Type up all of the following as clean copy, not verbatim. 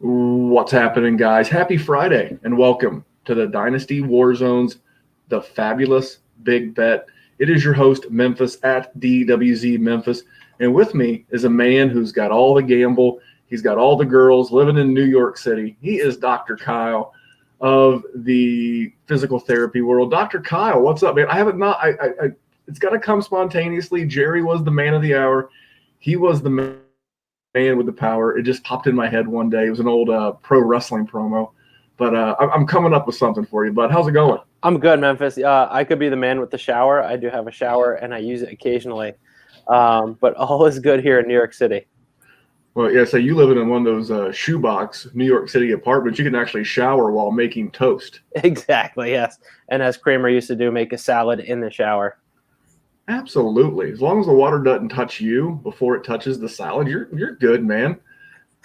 What's happening, guys? Happy Friday and welcome to the Dynasty Warzones, the Fabulous Big Bet. It is your host, Memphis at DWZ Memphis. And with me is a man who's got all the gamble. He's got all the girls living in New York City. He is Dr. Kyle of the physical therapy world. Dr. Kyle, what's up, man? It's got to come spontaneously. Jerry was the man of the hour. He was the man with the power. It just popped in my head one day. It was an old pro wrestling promo, but I'm coming up with something for you. But how's it going? I'm good, Memphis. I could be the man with the shower. I do have a shower, and I use it occasionally. But all is good here in New York City. Well, yeah, so you live in one of those shoebox New York City apartments. You can actually shower while making toast. Exactly, yes. And as Kramer used to do, make a salad in the shower. Absolutely. As long as the water doesn't touch you before it touches the salad, you're good, man.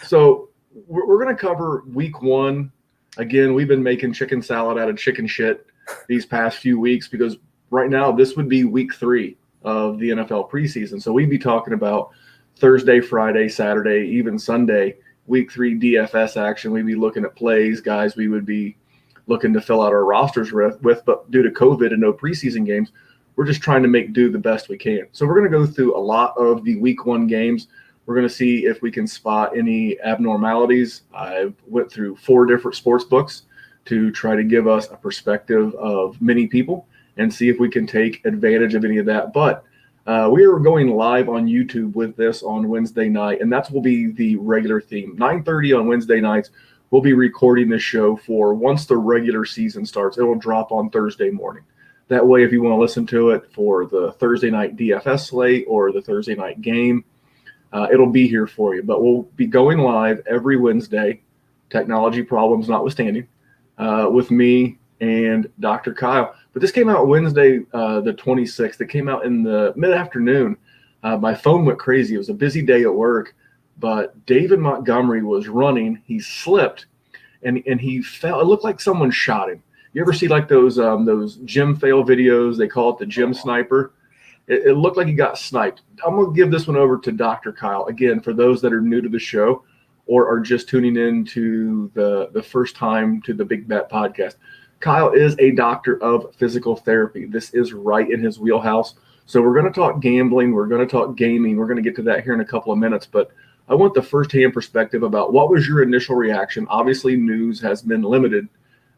So we're going to cover week one. Again, we've been making chicken salad out of chicken shit these past few weeks because right now this would be week 3 of the NFL preseason. So we'd be talking about Thursday, Friday, Saturday, even Sunday, week 3 DFS action. We'd be looking at plays, guys we would be looking to fill out our rosters with, but due to COVID and no preseason games, we're just trying to make do the best we can. So we're going to go through a lot of the week 1 games. We're going to see if we can spot any abnormalities. I went through 4 different sports books to try to give us a perspective of many people and see if we can take advantage of any of that. But we are going live on YouTube with this on Wednesday night, and that will be the regular theme. 9:30 on Wednesday nights, we'll be recording this show for once the regular season starts. It will drop on Thursday morning. That way, if you want to listen to it for the Thursday night DFS slate or the Thursday night game, it'll be here for you. But we'll be going live every Wednesday, technology problems notwithstanding, with me and Dr. Kyle. But this came out Wednesday, the 26th. It came out in the mid-afternoon. My phone went crazy. It was a busy day at work. But David Montgomery was running. He slipped, and he fell. It looked like someone shot him. You ever see like those gym fail videos? They call it the gym sniper. It looked like he got sniped. I'm going to give this one over to Dr. Kyle. Again, for those that are new to the show or are just tuning in to the first time to the Big Bet podcast, Kyle is a doctor of physical therapy. This is right in his wheelhouse. So we're going to talk gambling. We're going to talk gaming. We're going to get to that here in a couple of minutes. But I want the firsthand perspective about what was your initial reaction. Obviously, news has been limited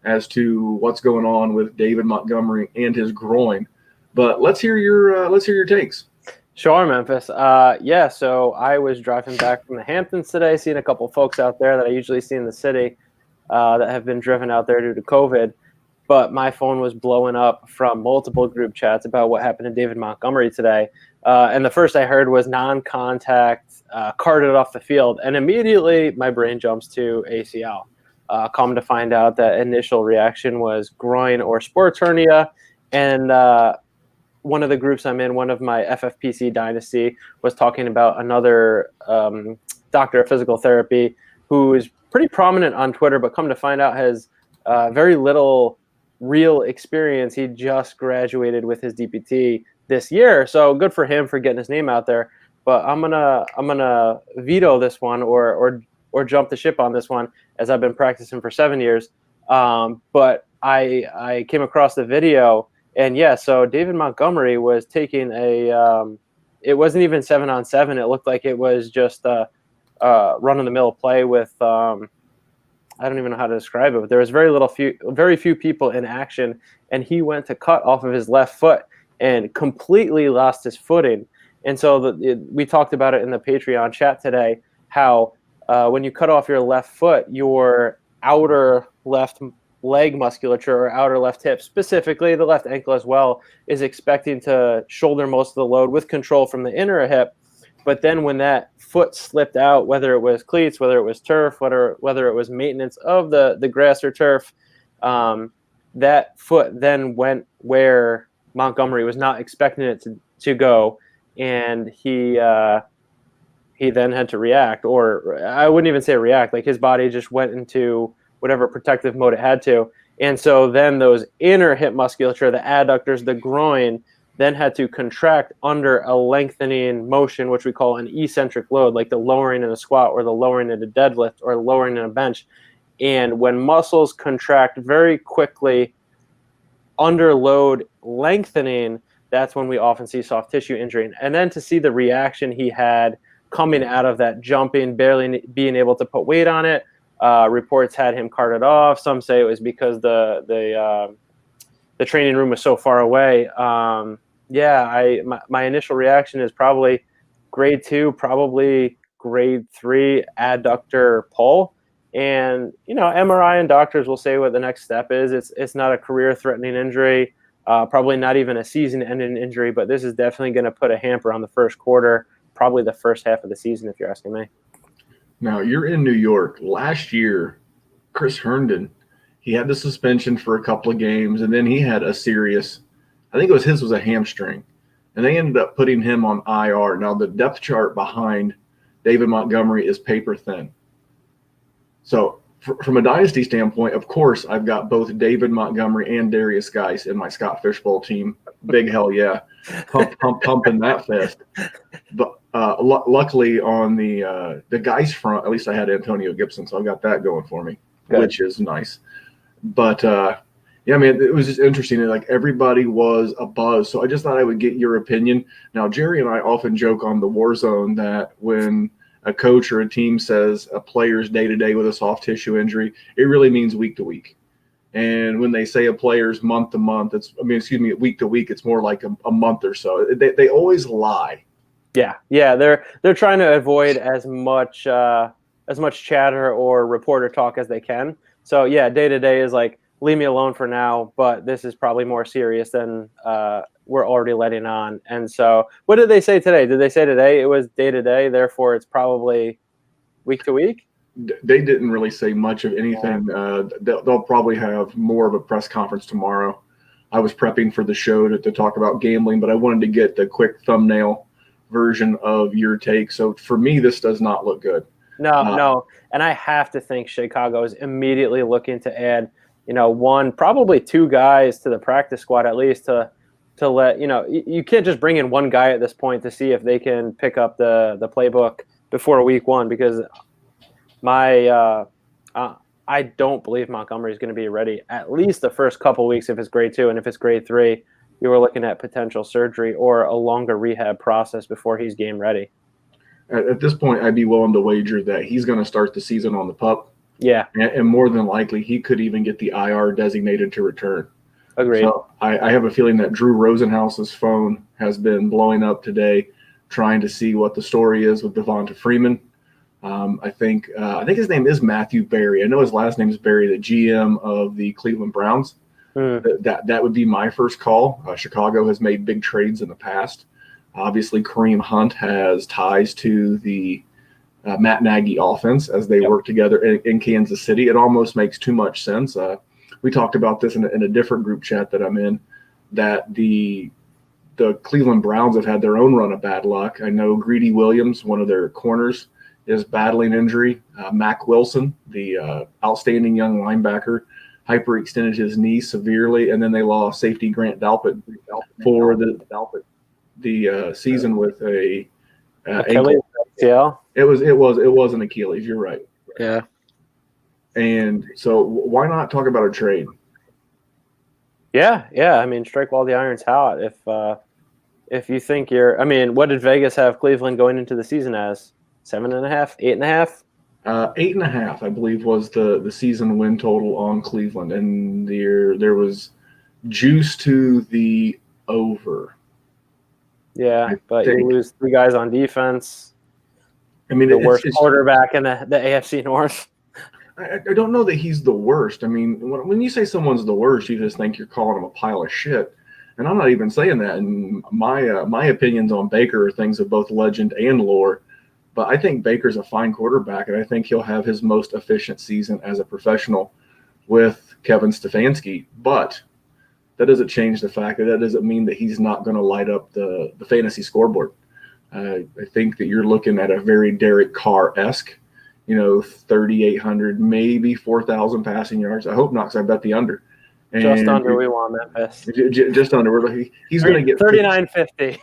as to what's going on with David Montgomery and his groin. But let's hear your takes. Sure, Memphis. So I was driving back from the Hamptons today, seeing a couple folks out there that I usually see in the city that have been driven out there due to COVID. But my phone was blowing up from multiple group chats about what happened to David Montgomery today. And the first I heard was non-contact, carted off the field. And immediately my brain jumps to ACL. Come to find out that initial reaction was groin or sports hernia. And one of the groups I'm in, one of my FFPC Dynasty, was talking about another doctor of physical therapy who is pretty prominent on Twitter, but come to find out has very little real experience. He just graduated with his DPT this year. So good for him for getting his name out there. But I'm gonna veto this one or jump the ship on this one, as I've been practicing for 7 years. But I came across the video, and so David Montgomery was taking it wasn't even 7-on-7. It looked like it was just a run-of-the-mill play with, I don't even know how to describe it, but there was very few people in action, and he went to cut off of his left foot and completely lost his footing. And so we talked about it in the Patreon chat today, how when you cut off your left foot, your outer left leg musculature or outer left hip, specifically the left ankle as well, is expecting to shoulder most of the load with control from the inner hip. But then when that foot slipped out, whether it was cleats, whether it was turf, whether it was maintenance of the grass or turf, that foot then went where Montgomery was not expecting it to go, and he then had to react, or I wouldn't even say react, like his body just went into whatever protective mode it had to. And so then those inner hip musculature, the adductors, the groin, then had to contract under a lengthening motion, which we call an eccentric load, like the lowering in a squat or the lowering in a deadlift or lowering in a bench. And when muscles contract very quickly under load lengthening, that's when we often see soft tissue injury. And then to see the reaction he had coming out of that jumping, barely being able to put weight on it, reports had him carted off. Some say it was because the training room was so far away. My initial reaction is probably grade 2, probably grade 3 adductor pull. And, MRI and doctors will say what the next step is. It's not a career-threatening injury, probably not even a season-ending injury, but this is definitely going to put a hamper on the first quarter, probably the first half of the season, if you're asking me. Now, you're in New York. Last year, Chris Herndon, he had the suspension for a couple of games, and then he had a serious, I think his was a hamstring, and they ended up putting him on IR. Now, the depth chart behind David Montgomery is paper thin. So from a dynasty standpoint, of course, I've got both David Montgomery and Darius Geis in my Scott Fishbowl team. Big hell yeah. Pumping that fest. But luckily on the Geis front, at least I had Antonio Gibson, so I got that going for me, which is nice. But, it was just interesting. Like, everybody was abuzz. So I just thought I would get your opinion. Now, Jerry and I often joke on the War Zone that when a coach or a team says a player's day-to-day with a soft tissue injury, it really means week to week. And when they say a player's month to month, week to week, it's more like a month or so. They always lie. Yeah. They're trying to avoid as much chatter or reporter talk as they can. So yeah, day to day is like, leave me alone for now, but this is probably more serious than we're already letting on. And so what did they say today? Did they say today it was day to day, therefore it's probably week to week? They didn't really say much of anything. They'll probably have more of a press conference tomorrow. I was prepping for the show to talk about gambling, but I wanted to get the quick thumbnail version of your take. So for me, this does not look good. No. And I have to think Chicago is immediately looking to add, one, probably two guys to the practice squad at least to let, you can't just bring in one guy at this point to see if they can pick up the playbook before week 1, because I don't believe Montgomery is going to be ready at least the first couple weeks if it's grade 2, and if it's grade 3, you were looking at potential surgery or a longer rehab process before he's game ready. At this point, I'd be willing to wager that he's going to start the season on the PUP. Yeah. And more than likely, he could even get the IR designated to return. Agreed. So I have a feeling that Drew Rosenhaus's phone has been blowing up today, trying to see what the story is with Devonta Freeman. I think his name is Matthew Berry. I know his last name is Berry, the GM of the Cleveland Browns. That would be my first call. Chicago has made big trades in the past. Obviously, Kareem Hunt has ties to the Matt Nagy offense as they work together in Kansas City. It almost makes too much sense. We talked about this in a different group chat that I'm in, that the Cleveland Browns have had their own run of bad luck. I know Greedy Williams, one of their corners, is battling injury. Mac Wilson, the outstanding young linebacker, hyperextended his knee severely, and then they lost safety Grant Dalpett for the season with a Achilles. Yeah. It was an Achilles. You're right. Yeah. And so why not talk about a trade? Yeah. I mean, strike while the iron's hot. If you think what did Vegas have Cleveland going into the season as? 7.5, 8.5? 8.5, I believe, was the season win total on Cleveland, and there was juice to the over. Yeah, but you lose 3 guys on defense. I mean, the worst quarterback in the AFC North. I don't know that he's the worst. I mean, when you say someone's the worst, you just think you're calling him a pile of shit. And I'm not even saying that. And my opinions on Baker are things of both legend and lore. But I think Baker's a fine quarterback, and I think he'll have his most efficient season as a professional with Kevin Stefanski. But that doesn't change the fact that doesn't mean that he's not going to light up the fantasy scoreboard. I think that you're looking at a very Derek Carr-esque, 3,800, maybe 4,000 passing yards. I hope not, because I bet the under. And just under we want Memphis. Just under. He's going to get 39.50.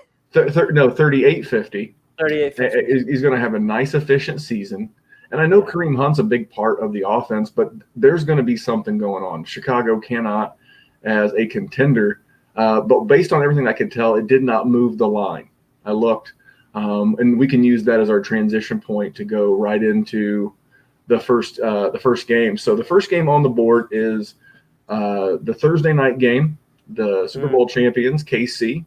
No, 38.50. 38.50. He's going to have a nice, efficient season. And I know Kareem Hunt's a big part of the offense, but there's going to be something going on. Chicago cannot, as a contender, but based on everything I could tell, it did not move the line. I looked, and we can use that as our transition point to go right into the first game. So the first game on the board is the Thursday night game. The Super Bowl champions, KC,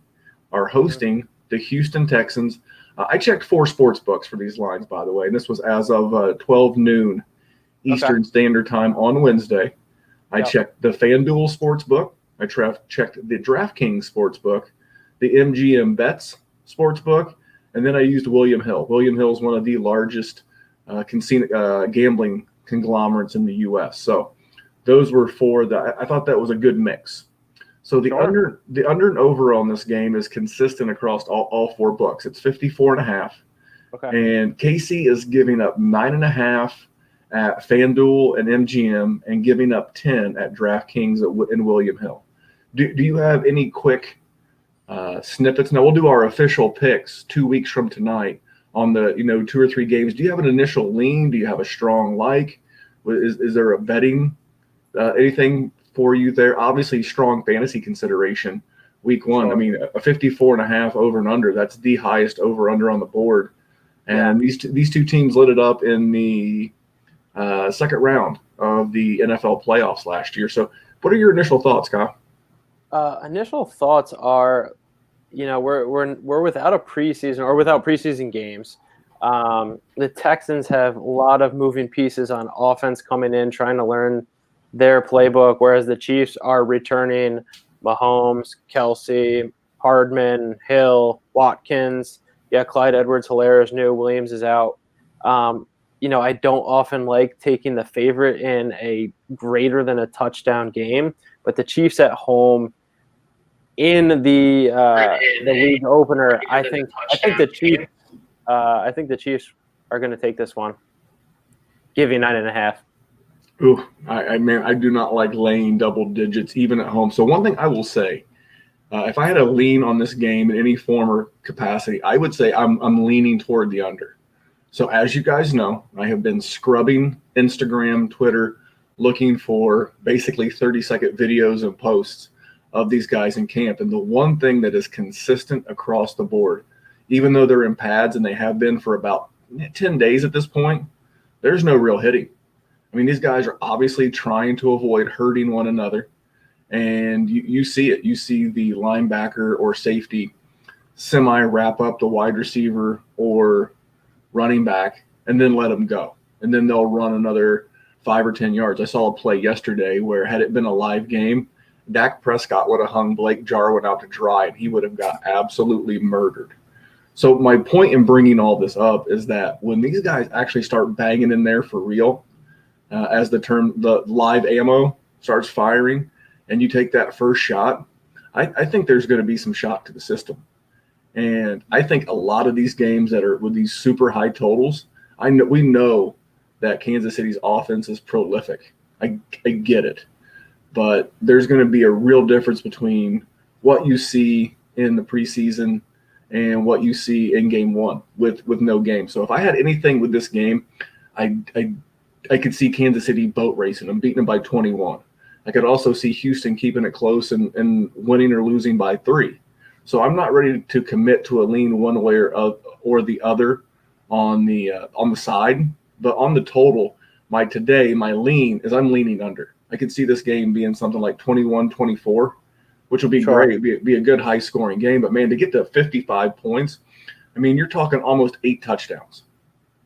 are hosting the Houston Texans. I checked 4 sports books for these lines, by the way. And this was as of 12 noon Eastern Standard Time on Wednesday. I checked the FanDuel sports book. I checked the DraftKings sports book, the MGM Bets sports book, and then I used William Hill. William Hill is one of the largest gambling conglomerates in the U.S. So those were 4 that I thought that was a good mix. So the under and over on this game is consistent across all 4 books. It's 54.5. Okay. And KC is giving up 9.5 at FanDuel and MGM and giving up 10 at DraftKings and William Hill. Do you have any quick snippets? Now we'll do our official picks 2 weeks from tonight on the 2 or 3 games. Do you have an initial lean? Do you have a strong like? Is there a betting anything for you there? Obviously, strong fantasy consideration. Week 1, sure. I mean, a 54.5 over and under. That's the highest over under on the board. And these two teams lit it up in the second round of the NFL playoffs last year. So, what are your initial thoughts, Kyle? Initial thoughts are, we're without a preseason or without preseason games. The Texans have a lot of moving pieces on offense coming in, trying to learn their playbook, whereas the Chiefs are returning Mahomes, Kelsey, Hardman, Hill, Watkins. Yeah, Clyde Edwards-Helaire is new. Williams is out. I don't often like taking the favorite in a greater than a touchdown game, but the Chiefs at home in the league opener, I think the Chiefs are going to take this one. Give you 9.5. Ooh, I do not like laying double digits even at home. So one thing I will say, if I had a lean on this game in any form or capacity, I would say I'm leaning toward the under. So as you guys know, I have been scrubbing Instagram, Twitter, looking for basically 30-second videos and posts of these guys in camp. And the one thing that is consistent across the board, even though they're in pads and they have been for about 10 days at this point, there's no real hitting. I mean, these guys are obviously trying to avoid hurting one another. And you see it. You see the linebacker or safety semi-wrap up the wide receiver or running back and then let them go. And then they'll run another 5 or 10 yards. I saw a play yesterday where had it been a live game, Dak Prescott would have hung Blake Jarwin out to dry and he would have got absolutely murdered. So my point in bringing all this up is that when these guys actually start banging in there for real, as the live ammo starts firing and you take that first shot, I think there's going to be some shock to the system. And I think a lot of these games that are with these super high totals, we know that Kansas City's offense is prolific. I get it. But there's going to be a real difference between what you see in the preseason and what you see in game 1 with no game. So if I had anything with this game, I could see Kansas City boat racing them, beating them by 21. I could also see Houston keeping it close and winning or losing by 3. So I'm not ready to commit to a lean one way or the other on the side, but on the total, my lean is I'm leaning under. I could see this game being something like 21-24, which would be great. It'd be a good high scoring game. But man, to get to 55 points, I mean, you're talking almost 8 touchdowns.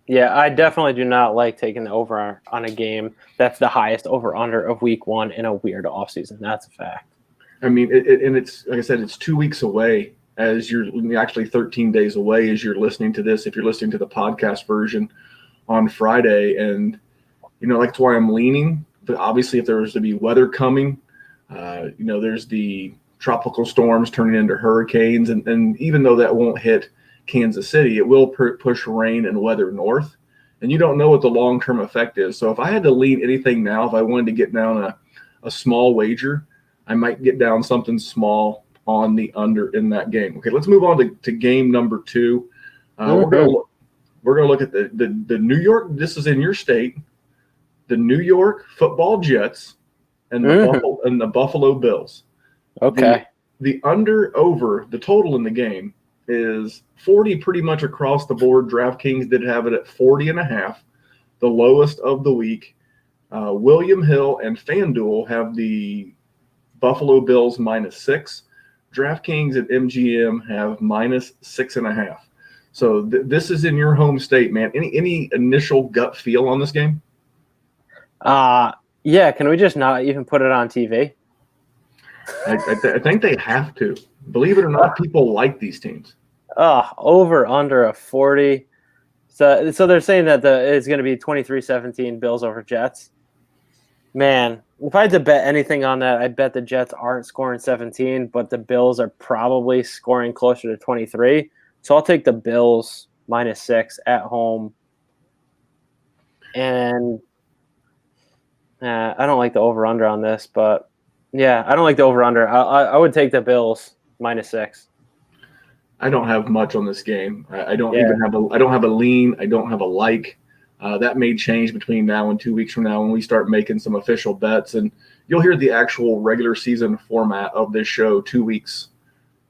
Yeah, I definitely do not like taking the over on a game that's the highest over-under of week 1 in a weird offseason. That's a fact. I mean, it's like I said, it's 2 weeks away as you're actually 13 days away as you're listening to this. If you're listening to the podcast version on Friday, and that's why I'm leaning. But obviously, if there was to be weather coming, there's the tropical storms turning into hurricanes, and even though that won't hit Kansas City, it will push rain and weather north, and you don't know what the long-term effect is. So if I had to lean anything now, if I wanted to get down a small wager, I might get down something small on the under in that game. Okay, let's move on to game number 2. Mm-hmm. We're gonna look at the New York. This is in your state. The New York Football Jets and the Buffalo Bills. Okay. The under over the total in the game is 40 pretty much across the board. DraftKings did have it at 40.5, the lowest of the week. William Hill and FanDuel have the Buffalo Bills -6. DraftKings and MGM have -6.5. So this is in your home state, man. Any initial gut feel on this game? Yeah. Can we just not even put it on TV? I think they have to. Believe it or not, people like these teams. Over under a 40. So they're saying that it's going to be 23-17 Bills over Jets. Man, if I had to bet anything on that, I bet the Jets aren't scoring 17, but the Bills are probably scoring closer to 23. So I'll take the Bills -6 at home. And I don't like the over-under on this, but yeah, I don't like the over-under. I would take the Bills -6. I don't have much on this game. I don't even have I don't have a lean. I don't have a like. That may change between now and 2 weeks from now when we start making some official bets, and you'll hear the actual regular season format of this show 2 weeks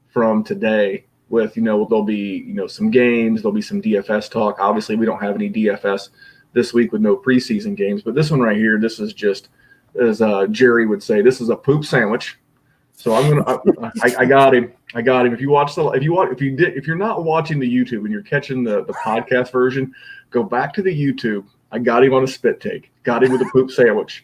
from today. With there'll be some games, there'll be some DFS talk. Obviously, we don't have any DFS this week with no preseason games, but this one right here, this is just, as Jerry would say, this is a poop sandwich. So I got him. I got him. If you're not watching the YouTube and you're catching the podcast version, go back to the YouTube. I got him on a spit take. Got him with a poop sandwich.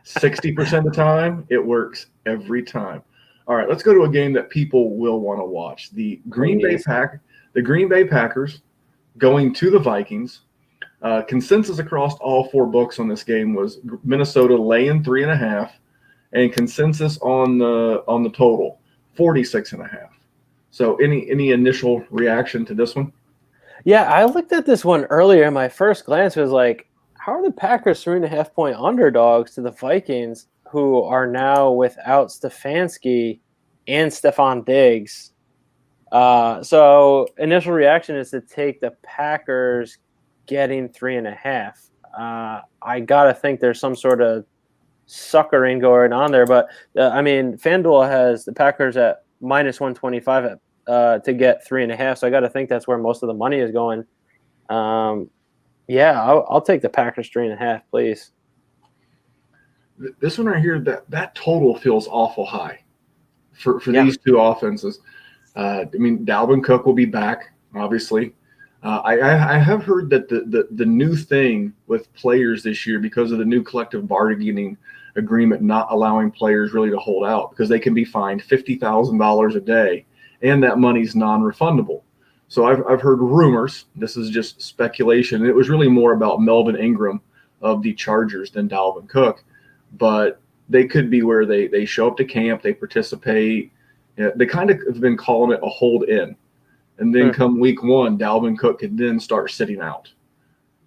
60% of the time, it works every time. All right, let's go to a game that people will want to watch. The Green Bay Packers going to the Vikings. Consensus across all 4 books on this game was Minnesota laying 3.5. And consensus on the total, 46.5. So any initial reaction to this one? Yeah, I looked at this one earlier. My first glance was like, how are the Packers 3.5-point underdogs to the Vikings, who are now without Stefanski and Stephon Diggs? So initial reaction is to take the Packers getting 3.5. I gotta think there's some sort of suckering going on there, but FanDuel has the Packers at -125 to get 3.5, so I got to think that's where most of the money is going. I'll take the Packers 3.5, please. This one right here, that total feels awful high for these two offenses. Dalvin Cook will be back, obviously. I have heard that the new thing with players this year, because of the new collective bargaining agreement not allowing players really to hold out because they can be fined $50,000 a day, and that money's non-refundable. So I've heard rumors. This is just speculation. It was really more about Melvin Ingram of the Chargers than Dalvin Cook, but they could be where they show up to camp, they participate. They kind of have been calling it a hold in. And then come week 1, Dalvin Cook could then start sitting out.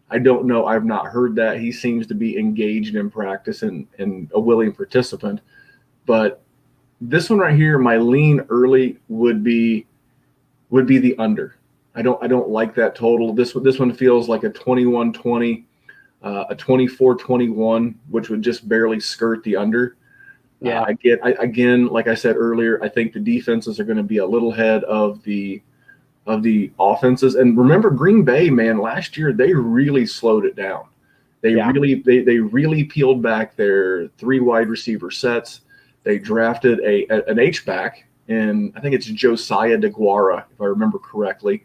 I don't know. I've not heard that. He seems to be engaged in practice and a willing participant. But this one right here, my lean early would be the under. I don't like that total. This one feels like a 21-20, a 24-21, which would just barely skirt the under. Yeah. Again, like I said earlier, I think the defenses are going to be a little ahead of the offenses. And remember, Green Bay, man, last year they really slowed it down. They really peeled back their 3 wide receiver sets. They drafted an H-back, and I think it's Josiah DeGuara, if I remember correctly.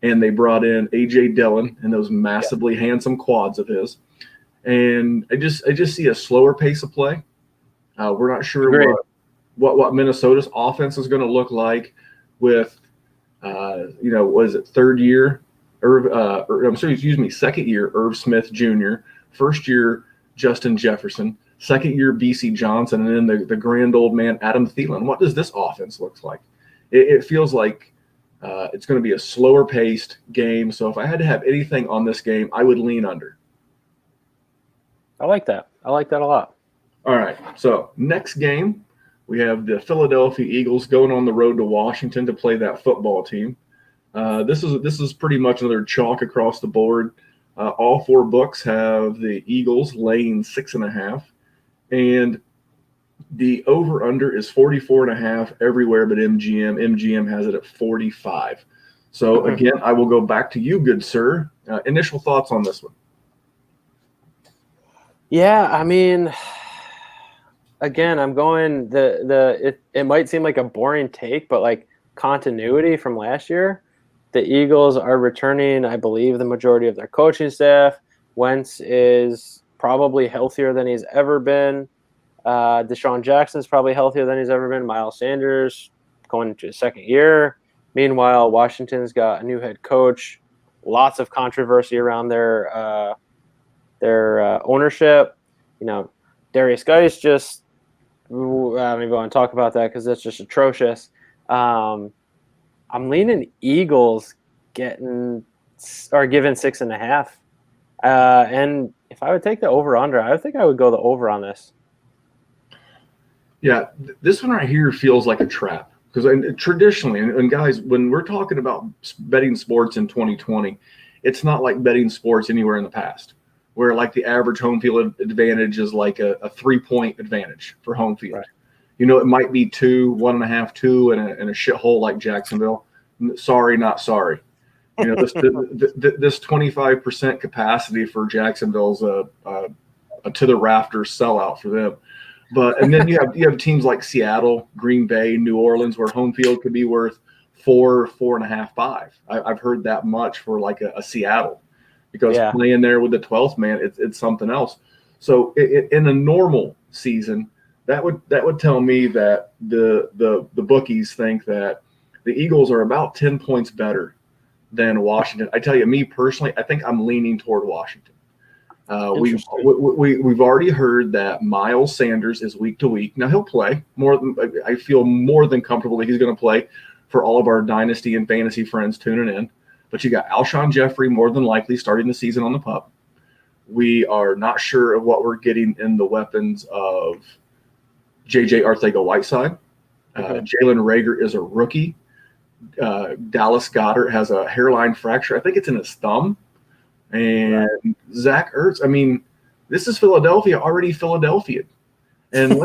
And they brought in A.J. Dillon and those massively handsome quads of his. And I just see a slower pace of play. We're not sure what Minnesota's offense is going to look like with was it second year Irv Smith Jr., first year Justin Jefferson, second year BC Johnson, and then the grand old man Adam Thielen. What does this offense look like? It feels like it's going to be a slower paced game. So if I had to have anything on this game, I would lean under. I like that. I like that a lot. All right. So next game, We have the Philadelphia Eagles going on the road to Washington to play that football team. This is pretty much another chalk across the board. All 4 books have the Eagles laying 6.5, and the over/under is 44.5 everywhere but MGM. MGM has it at 45. So again, I will go back to you, good sir. Initial thoughts on this one? Yeah, I mean, again, I'm going it might seem like a boring take, but like continuity from last year, the Eagles are returning, I believe, the majority of their coaching staff. Wentz is probably healthier than he's ever been. Deshaun Jackson's probably healthier than he's ever been. Miles Sanders going into his second year. Meanwhile, Washington's got a new head coach. Lots of controversy around their ownership. You know, Darius Geis just I don't even want to talk about that because that's just atrocious. I'm leaning Eagles given 6.5. And if I would take the over/under, I would think I would go the over on this. Yeah, this one right here feels like a trap because traditionally, and guys, when we're talking about betting sports in 2020, it's not like betting sports anywhere in the past, where like the average home field advantage is like a 3-point advantage for home field. Right. You know, it might be 2, 1.5, 2 in a shithole like Jacksonville. Sorry, not sorry. You know, this 25% capacity for Jacksonville's a to the rafters sellout for them. And then you have teams like Seattle, Green Bay, New Orleans, where home field could be worth 4, 4.5, 5. I've heard that much for like a Seattle, because playing there with the 12th man, it's something else. So in a normal season, that would tell me that the bookies think that the Eagles are about 10 points better than Washington. I tell you, me personally, I think I'm leaning toward Washington. We've already heard that Miles Sanders is week to week. Now he'll play more. I feel more than comfortable that he's going to play for all of our dynasty and fantasy friends tuning in. But you got Alshon Jeffrey more than likely starting the season on the pup. We are not sure of what we're getting in the weapons of J.J. Arcega-Whiteside. Jalen Reagor is a rookie. Dallas Goedert has a hairline fracture. I think it's in his thumb. And Zach Ertz, I mean, this is Philadelphia, already Philadelphia. And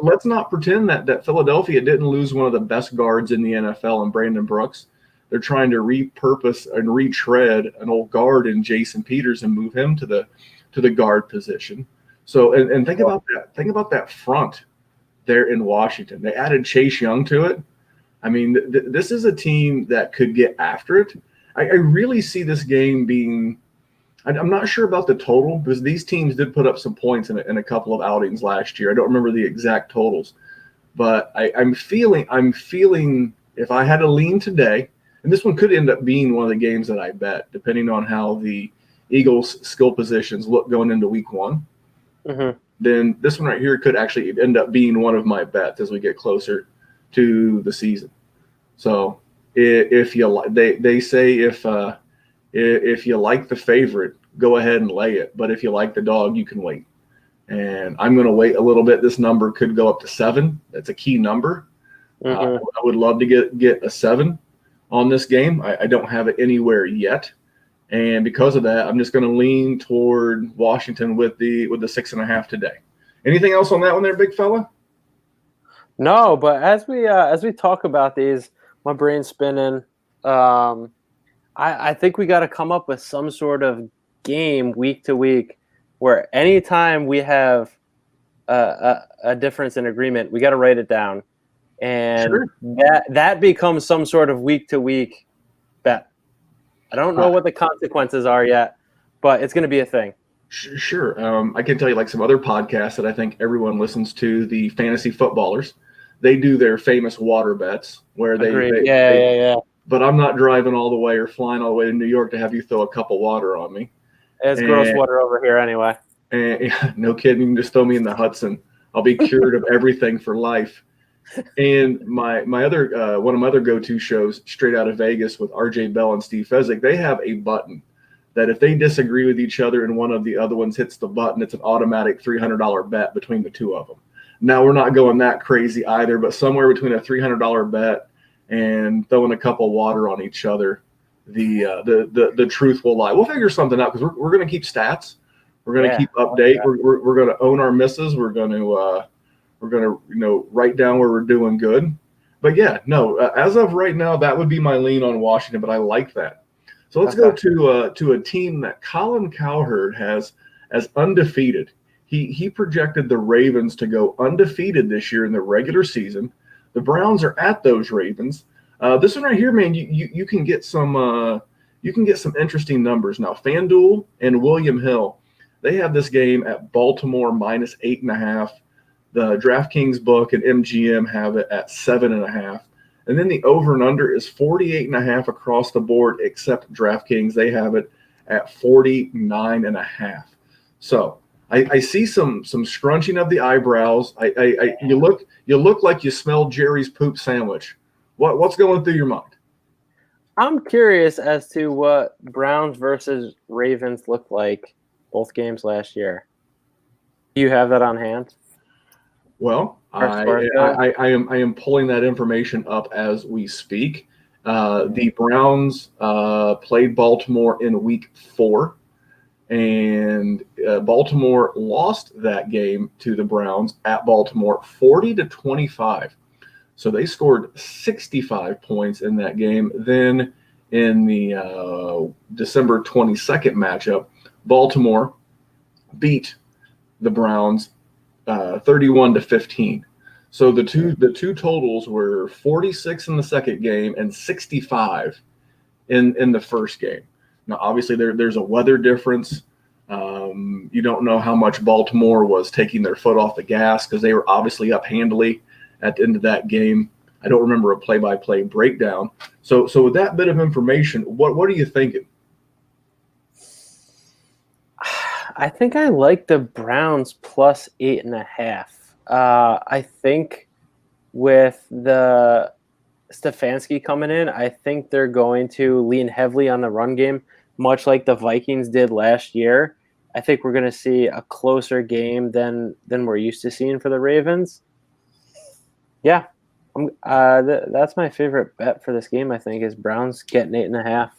let's not pretend that Philadelphia didn't lose one of the best guards in the NFL in Brandon Brooks. They're trying to repurpose and retread an old guard in Jason Peters and move him to the guard position. So and think about that. Think about that front there in Washington. They added Chase Young to it. I mean, this is a team that could get after it. I really see this game being – I'm not sure about the total, because these teams did put up some points in a couple of outings last year. I don't remember the exact totals, but I'm feeling if I had to lean today, and this one could end up being one of the games that I bet, depending on how the Eagles' skill positions look going into week 1. Then this one right here could actually end up being one of my bets as we get closer to the season. So if you they say if you like the favorite, go ahead and lay it. But if you like the dog, you can wait. And I'm going to wait a little bit. This number could go up to 7. That's a key number. I would love to get a 7 on this game. I don't have it anywhere yet. And because of that, I'm just going to lean toward Washington with the 6.5 today. Anything else on that one there, big fella? No, but as we talk about these, my brain's spinning. I think we got to come up with some sort of game week to week where anytime we have a difference in agreement, we got to write it down, and that becomes some sort of week to week bet. I don't know what the consequences are yet, but it's going to be a thing. Sure. I can tell you like some other podcasts that I think everyone listens to, the Fantasy Footballers. They do their famous water bets where they but I'm not driving all the way or flying all the way to New York to have you throw a cup of water on me. It's gross water over here anyway. And no kidding. You can just throw me in the Hudson. I'll be cured of everything for life. And my other one of my other go-to shows, Straight Out of Vegas with RJ Bell and Steve Fezzik, they have a button that if they disagree with each other and one of the other ones hits the button, it's an automatic $300 bet between the two of them. Now we're not going that crazy either, but somewhere between a $300 bet and throwing a cup of water on each other, the truth will lie. We'll figure something out because we're going to keep stats. We're going to keep update. We're going to own our misses. We're going to write down where we're doing good. But yeah, no, as of right now, that would be my lean on Washington. But I like that. So let's go to a team that Colin Cowherd has as undefeated. He projected the Ravens to go undefeated this year in the regular season. The Browns are at those Ravens. This one right here, man, you can get some interesting numbers now. FanDuel and William Hill, they have this game at Baltimore minus 8.5. The DraftKings book and MGM have it at 7.5. And then the over and under is 48.5 across the board, except DraftKings. They have it at 49.5. So I see some scrunching of the eyebrows. You look like you smelled Jerry's poop sandwich. What's going through your mind? I'm curious as to what Browns versus Ravens looked like both games last year. Do you have that on hand? Well, I am pulling that information up as we speak. The Browns played Baltimore in Week 4, and Baltimore lost that game to the Browns at Baltimore 40-25. So they scored 65 points in that game. Then in the December 22nd matchup, Baltimore beat the Browns 31-15. So the two totals were 46 in the second game and 65 in the first game. Now, obviously, there's a weather difference. You don't know how much Baltimore was taking their foot off the gas because they were obviously up handily at the end of that game. I don't remember a play-by-play breakdown. So with that bit of information, what are you thinking? I think I like the Browns plus 8.5. I think with the Stefanski coming in, I think they're going to lean heavily on the run game, much like the Vikings did last year. I think we're going to see a closer game than we're used to seeing for the Ravens. Yeah, that's my favorite bet for this game. I think is Browns getting 8.5.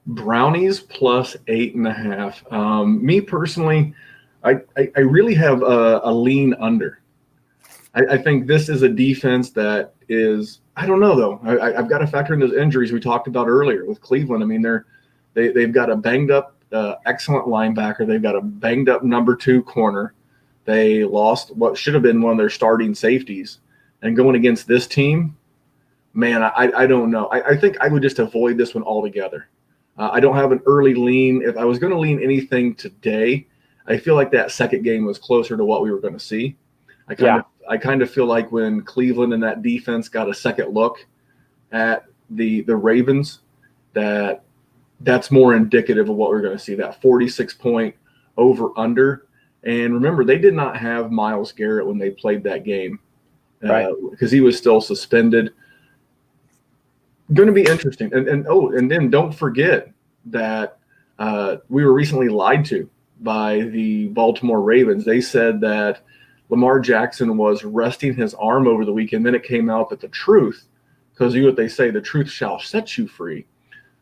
Brownies plus 8.5. Me personally, I really have a lean under. I think this is a defense that is, I don't know though. I've got to factor in those injuries we talked about earlier with Cleveland. I mean, they've got a banged up, excellent linebacker. They've got a banged up number 2 corner. They lost what should have been one of their starting safeties, and going against this team, man, I don't know. I think I would just avoid this one altogether. I don't have an early lean. If I was going to lean anything today, I feel like that second game was closer to what we were going to see. I kind of feel like when Cleveland and that defense got a second look at the Ravens, that's more indicative of what we're going to see, that 46-point over-under. And remember, they did not have Myles Garrett when they played that game because he was still suspended. Going to be interesting. And then don't forget that we were recently lied to by the Baltimore Ravens. They said that Lamar Jackson was resting his arm over the weekend. Then it came out that the truth, because you know what they say, the truth shall set you free,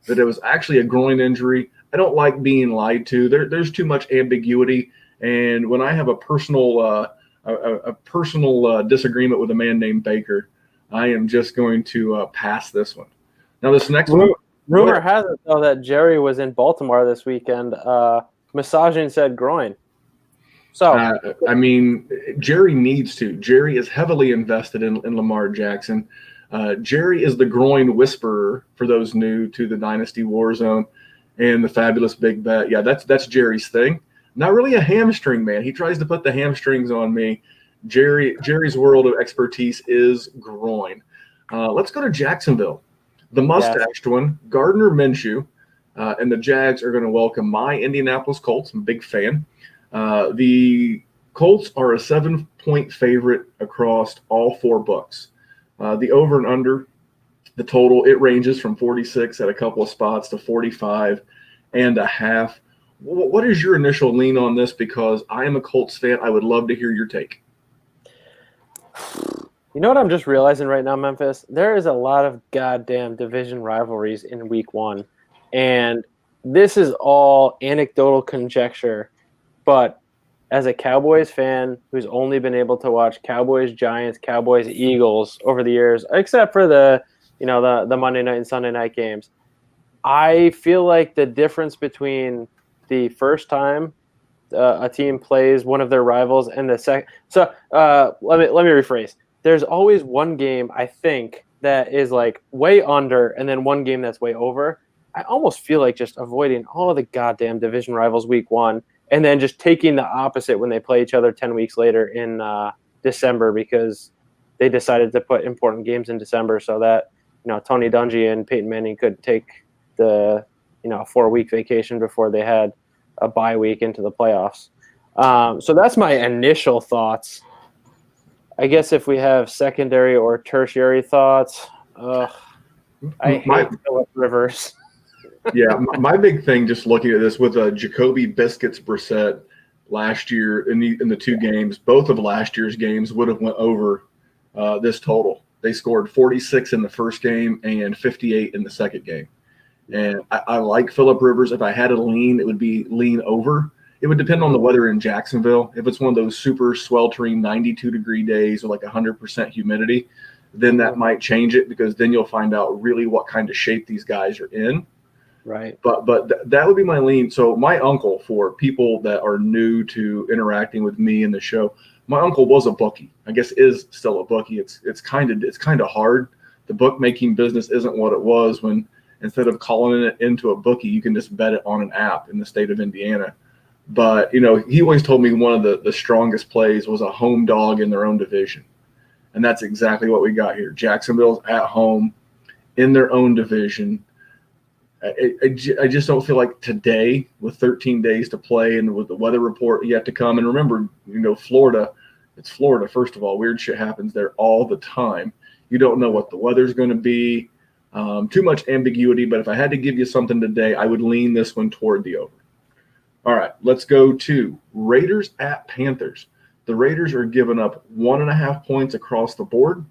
that it was actually a groin injury. I don't like being lied to. There's too much ambiguity. And when I have a personal disagreement with a man named Baker, I am just going to pass this one. Now, this next one. Rumor has it, though, that Jerry was in Baltimore this weekend massaging said groin. So, I mean, Jerry needs to. Jerry is heavily invested in Lamar Jackson. Jerry is the groin whisperer for those new to the Dynasty Warzone and the Fabulous Big Bet. Yeah, that's Jerry's thing. Not really a hamstring man. He tries to put the hamstrings on me. Jerry's world of expertise is groin. Let's go to Jacksonville. The mustached one, Gardner Minshew, and the Jags are going to welcome my Indianapolis Colts. I'm a big fan. The Colts are a 7-point favorite across all 4 books. The over and under, the total, it ranges from 46 at a couple of spots to 45.5. What is your initial lean on this? Because I am a Colts fan. I would love to hear your take. You know what I'm just realizing right now, Memphis? There is a lot of goddamn division rivalries in week one. And this is all anecdotal conjecture. But as a Cowboys fan who's only been able to watch Cowboys, Giants, Cowboys, Eagles over the years, except for the Monday night and Sunday night games, I feel like the difference between the first time a team plays one of their rivals and the second. So let me rephrase. There's always one game I think that is like way under, and then one game that's way over. I almost feel like just avoiding all of the goddamn division rivals week one, and then just taking the opposite when they play each other 10 weeks later in December, because they decided to put important games in December so that Tony Dungy and Peyton Manning could take the 4-week vacation before they had a bye week into the playoffs. So that's my initial thoughts. I guess if we have secondary or tertiary thoughts, I hate Phillip Rivers. Yeah, my big thing, just looking at this with Jacoby Biscuits Brissett last year in the two games, both of last year's games would have went over this total. They scored 46 in the first game and 58 in the second game. And I like Phillip Rivers. If I had to lean, it would be lean over. It would depend on the weather in Jacksonville. If it's one of those super sweltering 92-degree days with like 100% humidity, then that might change it, because then you'll find out really what kind of shape these guys are in. Right. But that would be my lean. So my uncle, for people that are new to interacting with me in the show, my uncle was a bookie. I guess is still a bookie. It's kind of hard. The bookmaking business isn't what it was when instead of calling it into a bookie, you can just bet it on an app in the state of Indiana. But, he always told me one of the strongest plays was a home dog in their own division. And that's exactly what we got here. Jacksonville's at home in their own division. I just don't feel like today, with 13 days to play and with the weather report yet to come. And remember, Florida, it's Florida, first of all. Weird shit happens there all the time. You don't know what the weather's going to be. Too much ambiguity. But if I had to give you something today, I would lean this one toward the over. All right, let's go to Raiders at Panthers. The Raiders are giving up 1.5 points across the board.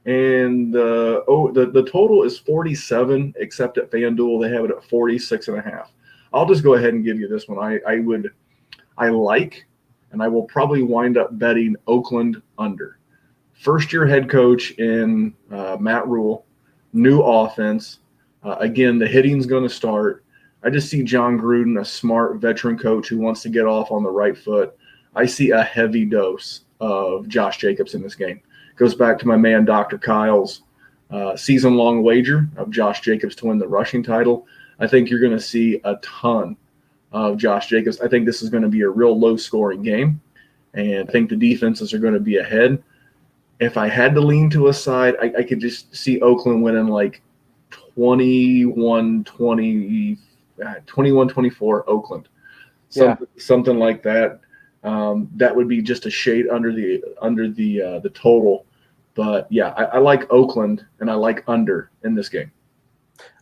And the total is 47, except at FanDuel they have it at 46.5. I'll just go ahead and give you this one. I like, and I will probably wind up betting Oakland under. First-year head coach in Matt Rule, new offense. Again, the hitting's going to start. I just see John Gruden, a smart veteran coach who wants to get off on the right foot. I see a heavy dose of Josh Jacobs in this game. Goes back to my man Dr. Kyle's season-long wager of Josh Jacobs to win the rushing title. I think you're going to see a ton of Josh Jacobs. I think this is going to be a real low-scoring game, and I think the defenses are going to be ahead. If I had to lean to a side, I could just see Oakland winning like 21-24 Oakland. Something like that. That would be just a shade under the total. But yeah, I like Oakland and I like under in this game.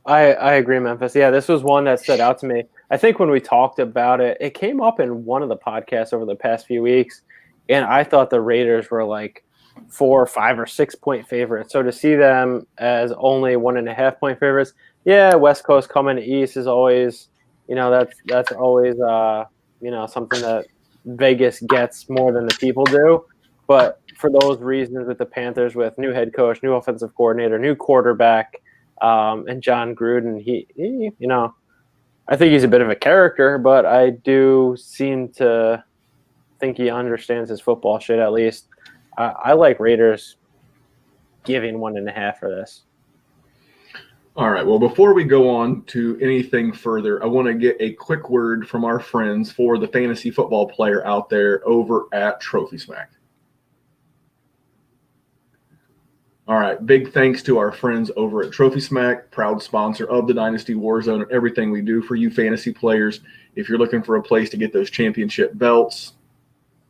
I agree, Memphis. Yeah, this was one that stood out to me. I think when we talked about it, it came up in one of the podcasts over the past few weeks, and I thought the Raiders were like 4 or 5 or 6 point favorites. So to see them as only 1.5 point favorites, yeah, West Coast coming east is always, that's always something that Vegas gets more than the people do. But for those reasons, with the Panthers, with new head coach, new offensive coordinator, new quarterback, and John Gruden, he I think he's a bit of a character, but I do seem to think he understands his football shit at least. I like Raiders giving 1.5 for this. All right. Well, before we go on to anything further, I want to get a quick word from our friends for the fantasy football player out there over at Trophy Smack. All right. Big thanks to our friends over at Trophy Smack, proud sponsor of the Dynasty Warzone and everything we do for you fantasy players. If you're looking for a place to get those championship belts,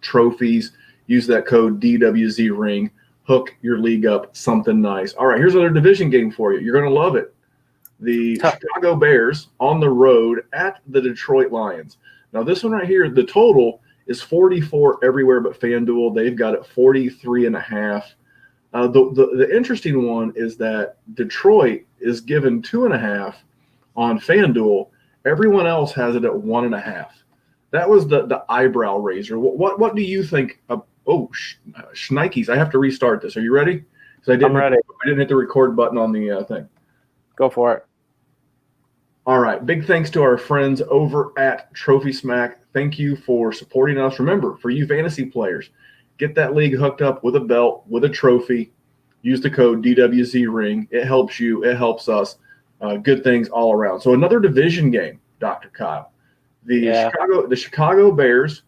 trophies, use that code DWZRING. Hook your league up something nice. All right, here's another division game for you. You're going to love it. The Chicago Bears on the road at the Detroit Lions. Now, this one right here, the total is 44 everywhere but FanDuel. They've got it 43.5. The interesting one is that Detroit is given 2.5 on FanDuel. Everyone else has it at 1.5. That was the eyebrow raiser. What do you think? Schnikes. I have to restart this. Are you ready? Because I'm ready. I didn't hit the record button on the thing. Go for it. All right. Big thanks to our friends over at Trophy Smack. Thank you for supporting us. Remember, for you fantasy players, get that league hooked up with a belt, with a trophy. Use the code DWZRing. It helps you. It helps us. Good things all around. So another division game, Dr. Kyle. The Chicago Bears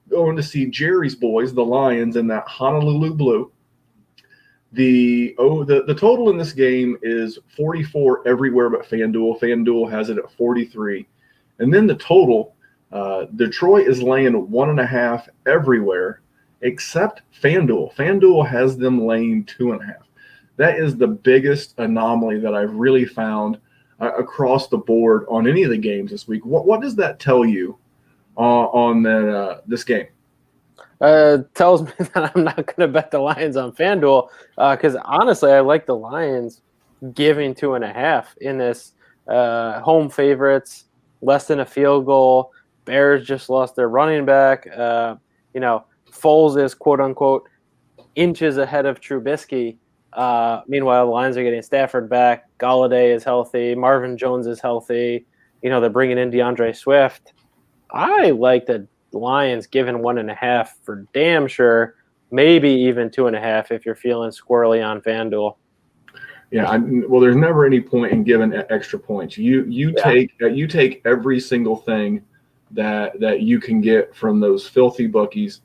going to see Jerry's boys, the Lions, in that Honolulu blue. The total in this game is 44 everywhere but FanDuel. FanDuel has it at 43. And then the total, Detroit is laying 1.5 everywhere except FanDuel. FanDuel has them laying 2.5. That is the biggest anomaly that I've really found across the board on any of the games this week. What does that tell you on this game? Tells me that I'm not going to bet the Lions on FanDuel because honestly, I like the Lions giving 2.5 in this home favorites, less than a field goal. Bears just lost their running back. Foles is quote unquote inches ahead of Trubisky. Meanwhile, the Lions are getting Stafford back. Galladay is healthy. Marvin Jones is healthy. They're bringing in DeAndre Swift. I like the Lions given 1.5 for damn sure. Maybe even 2.5 if you're feeling squirrely on FanDuel. Yeah, there's never any point in giving extra points. You take every single thing that you can get from those filthy bookies.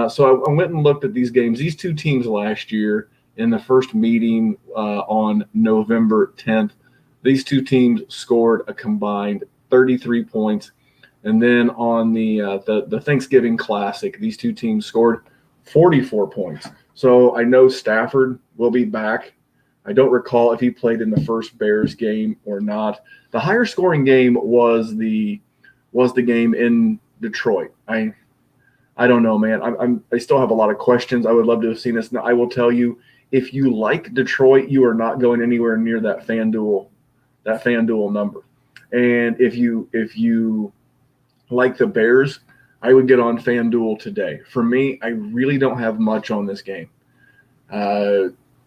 So I went and looked at these games. These two teams last year in the first meeting on November 10th, these two teams scored a combined 33 points. And then on the Thanksgiving Classic, these two teams scored 44 points. So I know Stafford will be back. I don't recall if he played in the first Bears game or not. The higher scoring game was the game in Detroit. I don't know, man. I still have a lot of questions. I would love to have seen this. Now, I will tell you, if you like Detroit, you are not going anywhere near that FanDuel number. And if you like the Bears, I would get on FanDuel today. For me, I really don't have much on this game.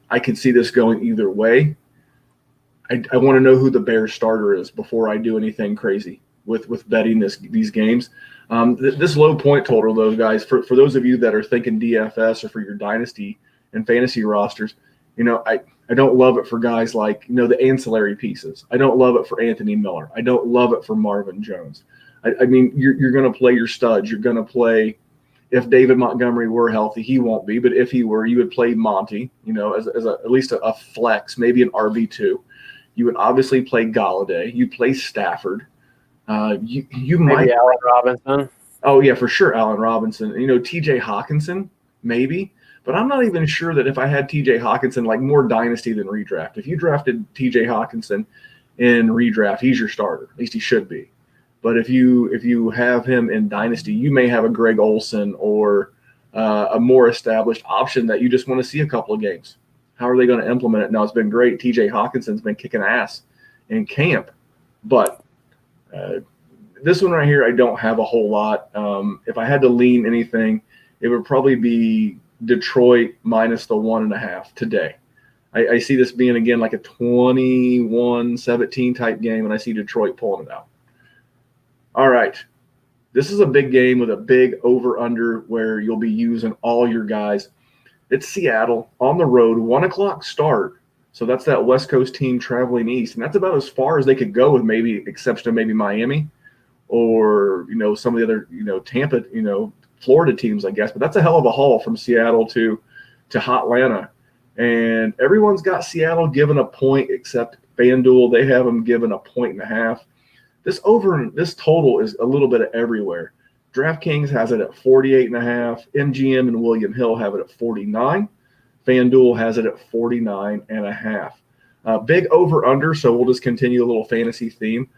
I could see this going either way. I want to know who the Bears starter is before I do anything crazy with betting these games. This low point total, though, guys, for those of you that are thinking DFS or for your dynasty and fantasy rosters, I don't love it for guys like, the ancillary pieces. I don't love it for Anthony Miller. I don't love it for Marvin Jones. I mean, you're going to play your studs. You're going to play, if David Montgomery were healthy, he won't be, but if he were, you would play Monty, as at least a flex, maybe an RB2. You would obviously play Galladay. You play Stafford. You Maybe might Allen Robinson. Oh yeah, for sure, Allen Robinson. TJ Hawkinson, maybe. But I'm not even sure that if I had TJ Hawkinson, like more dynasty than redraft. If you drafted TJ Hawkinson in redraft, he's your starter. At least he should be. But if you have him in dynasty, you may have a Greg Olsen or a more established option that you just want to see a couple of games. How are they going to implement it? Now, it's been great. TJ Hawkinson's been kicking ass in camp. But this one right here, I don't have a whole lot. If I had to lean anything, it would probably be Detroit minus the 1.5 today. I see this being, again, like a 21-17 type game, and I see Detroit pulling it out. All right. This is a big game with a big over-under where you'll be using all your guys. It's Seattle on the road, 1 o'clock start. So that's that West Coast team traveling east. And that's about as far as they could go with maybe exception of maybe Miami or, some of the other, Tampa, Florida teams, I guess. But that's a hell of a haul from Seattle to Hotlanta. And everyone's got Seattle given a point except FanDuel. They have them given a 1.5. This total is a little bit of everywhere. DraftKings has it at 48.5. MGM and William Hill have it at 49. FanDuel has it at 49.5. Big over-under, so we'll just continue a little fantasy theme.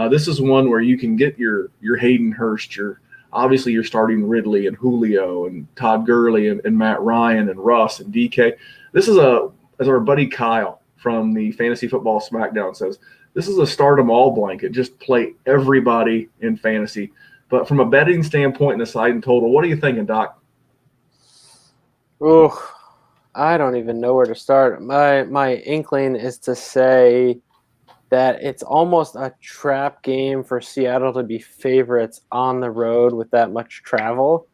This is one where you can get your Hayden Hurst, your Obviously, you're starting Ridley and Julio and Todd Gurley and Matt Ryan and Russ and DK. This is as our buddy Kyle from the Fantasy Football Smackdown says, this is a start 'em all blanket. Just play everybody in fantasy. But from a betting standpoint and the side and total, what are you thinking, Doc? Oh, I don't even know where to start. My inkling is to say that it's almost a trap game for Seattle to be favorites on the road with that much travel.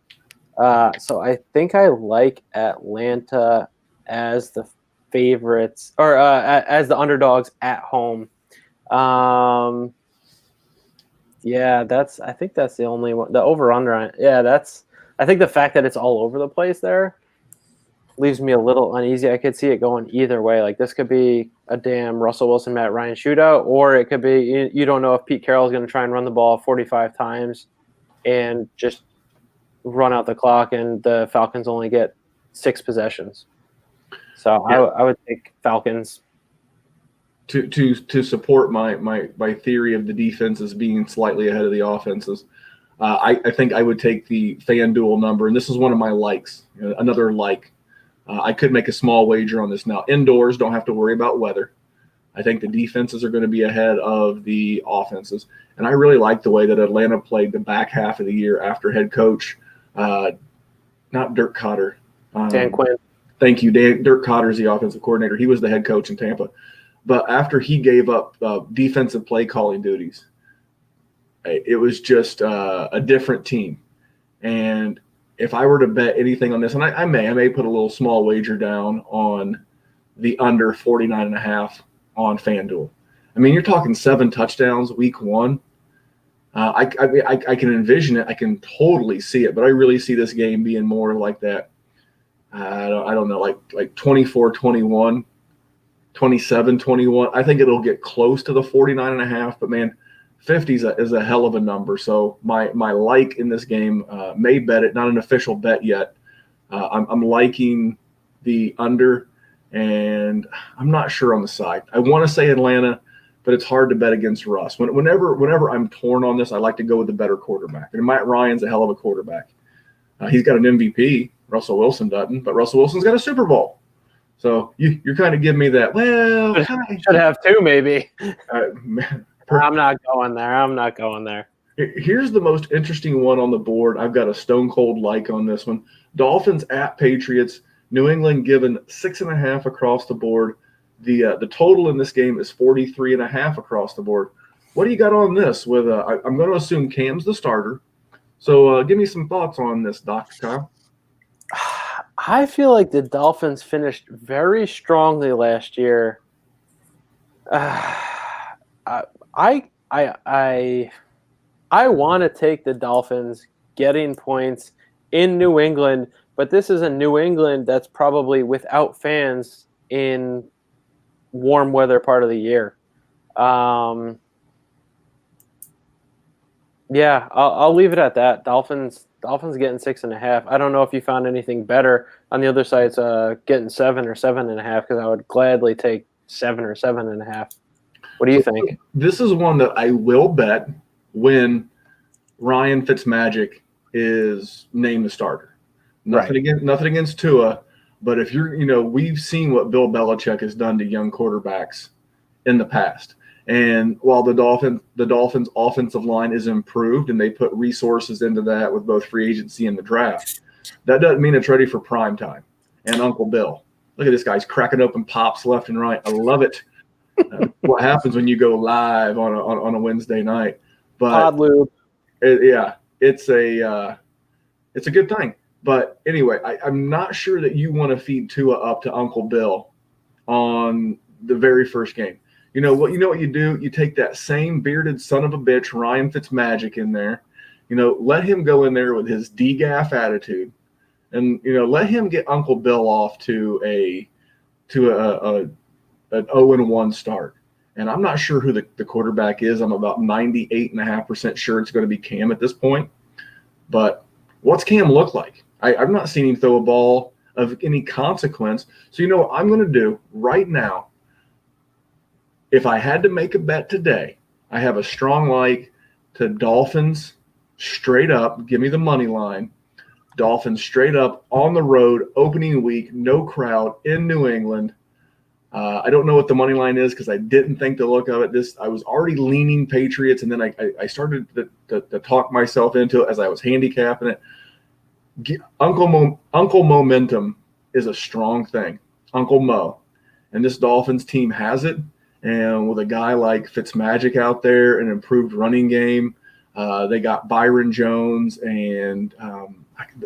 So I think I like Atlanta as the favorites or as the underdogs at home. Yeah, I think that's the only one. The over under. Yeah, I think the fact that it's all over the place there leaves me a little uneasy. I could see it going either way. Like this could be a damn Russell Wilson, Matt Ryan shootout, or it could be you don't know if Pete Carroll is going to try and run the ball 45 times and just run out the clock, and the Falcons only get 6 possessions. So yeah. I would take Falcons. To support my theory of the defenses being slightly ahead of the offenses, I think I would take the FanDuel number, and this is one of my likes, another like. I could make a small wager on this now. Indoors, don't have to worry about weather. I think the defenses are going to be ahead of the offenses. And I really like the way that Atlanta played the back half of the year after head coach, not Dirk Cotter. Dan Quinn. Thank you, Dan. Dirk Cotter is the offensive coordinator. He was the head coach in Tampa. But after he gave up defensive play calling duties, it was just a different team. And if I were to bet anything on this, and I may put a little small wager down on the under 49.5 on FanDuel. I mean, you're talking 7 touchdowns week 1. I can envision it. I can totally see it, but I really see this game being more like that. I don't know, like 24-21, 27-21. I think it'll get close to the 49.5, but man, 50 is a hell of a number. So my like in this game, may bet it, not an official bet yet. I'm liking the under, and I'm not sure on the side. I want to say Atlanta, but it's hard to bet against Russ. Whenever I'm torn on this, I like to go with the better quarterback. And Matt Ryan's a hell of a quarterback. He's got an MVP. Russell Wilson doesn't, but Russell Wilson's got a Super Bowl. So you're kind of giving me that. Well, should have 2 maybe. I'm not going there. Here's the most interesting one on the board. I've got a stone cold like on this one. Dolphins at Patriots. New England given 6.5 across the board. The total in this game is 43.5 across the board. What do you got on this? With I'm going to assume Cam's the starter. So give me some thoughts on this, Dr. Kyle. I feel like the Dolphins finished very strongly last year. I want to take the Dolphins getting points in New England, but this is a New England that's probably without fans in warm weather part of the year. Yeah, I'll leave it at that. Dolphins getting 6.5. I don't know if you found anything better on the other side. It's getting 7 or 7.5, because I would gladly take 7 or 7.5. What do you think? This is one that I will bet when Ryan Fitzmagic is named the starter. Nothing against Tua, but if we've seen what Bill Belichick has done to young quarterbacks in the past. And while the Dolphins offensive line is improved and they put resources into that with both free agency and the draft, that doesn't mean it's ready for prime time. And Uncle Bill, look at this guy's cracking open pops left and right. I love it. What happens when you go live on a Wednesday night? But it's a good thing. But anyway, I'm not sure that you want to feed Tua up to Uncle Bill on the very first game. You know what you do? You take that same bearded son of a bitch, Ryan Fitzmagic, in there. Let him go in there with his DGAF attitude, and let him get Uncle Bill off to an 0-1 start. And I'm not sure who the quarterback is. I'm about 98.5% sure it's going to be Cam at this point. But what's Cam look like? I've not seen him throw a ball of any consequence. So what I'm going to do right now, if I had to make a bet today, I have a strong like to Dolphins straight up. Give me the money line. Dolphins straight up on the road, opening week, no crowd in New England. I don't know what the money line is because I didn't think the look of it. I was already leaning Patriots, and then I started to talk myself into it as I was handicapping it. Uncle Momentum is a strong thing. Uncle Mo. And this Dolphins team has it. And with a guy like Fitzmagic out there, an improved running game, they got Byron Jones and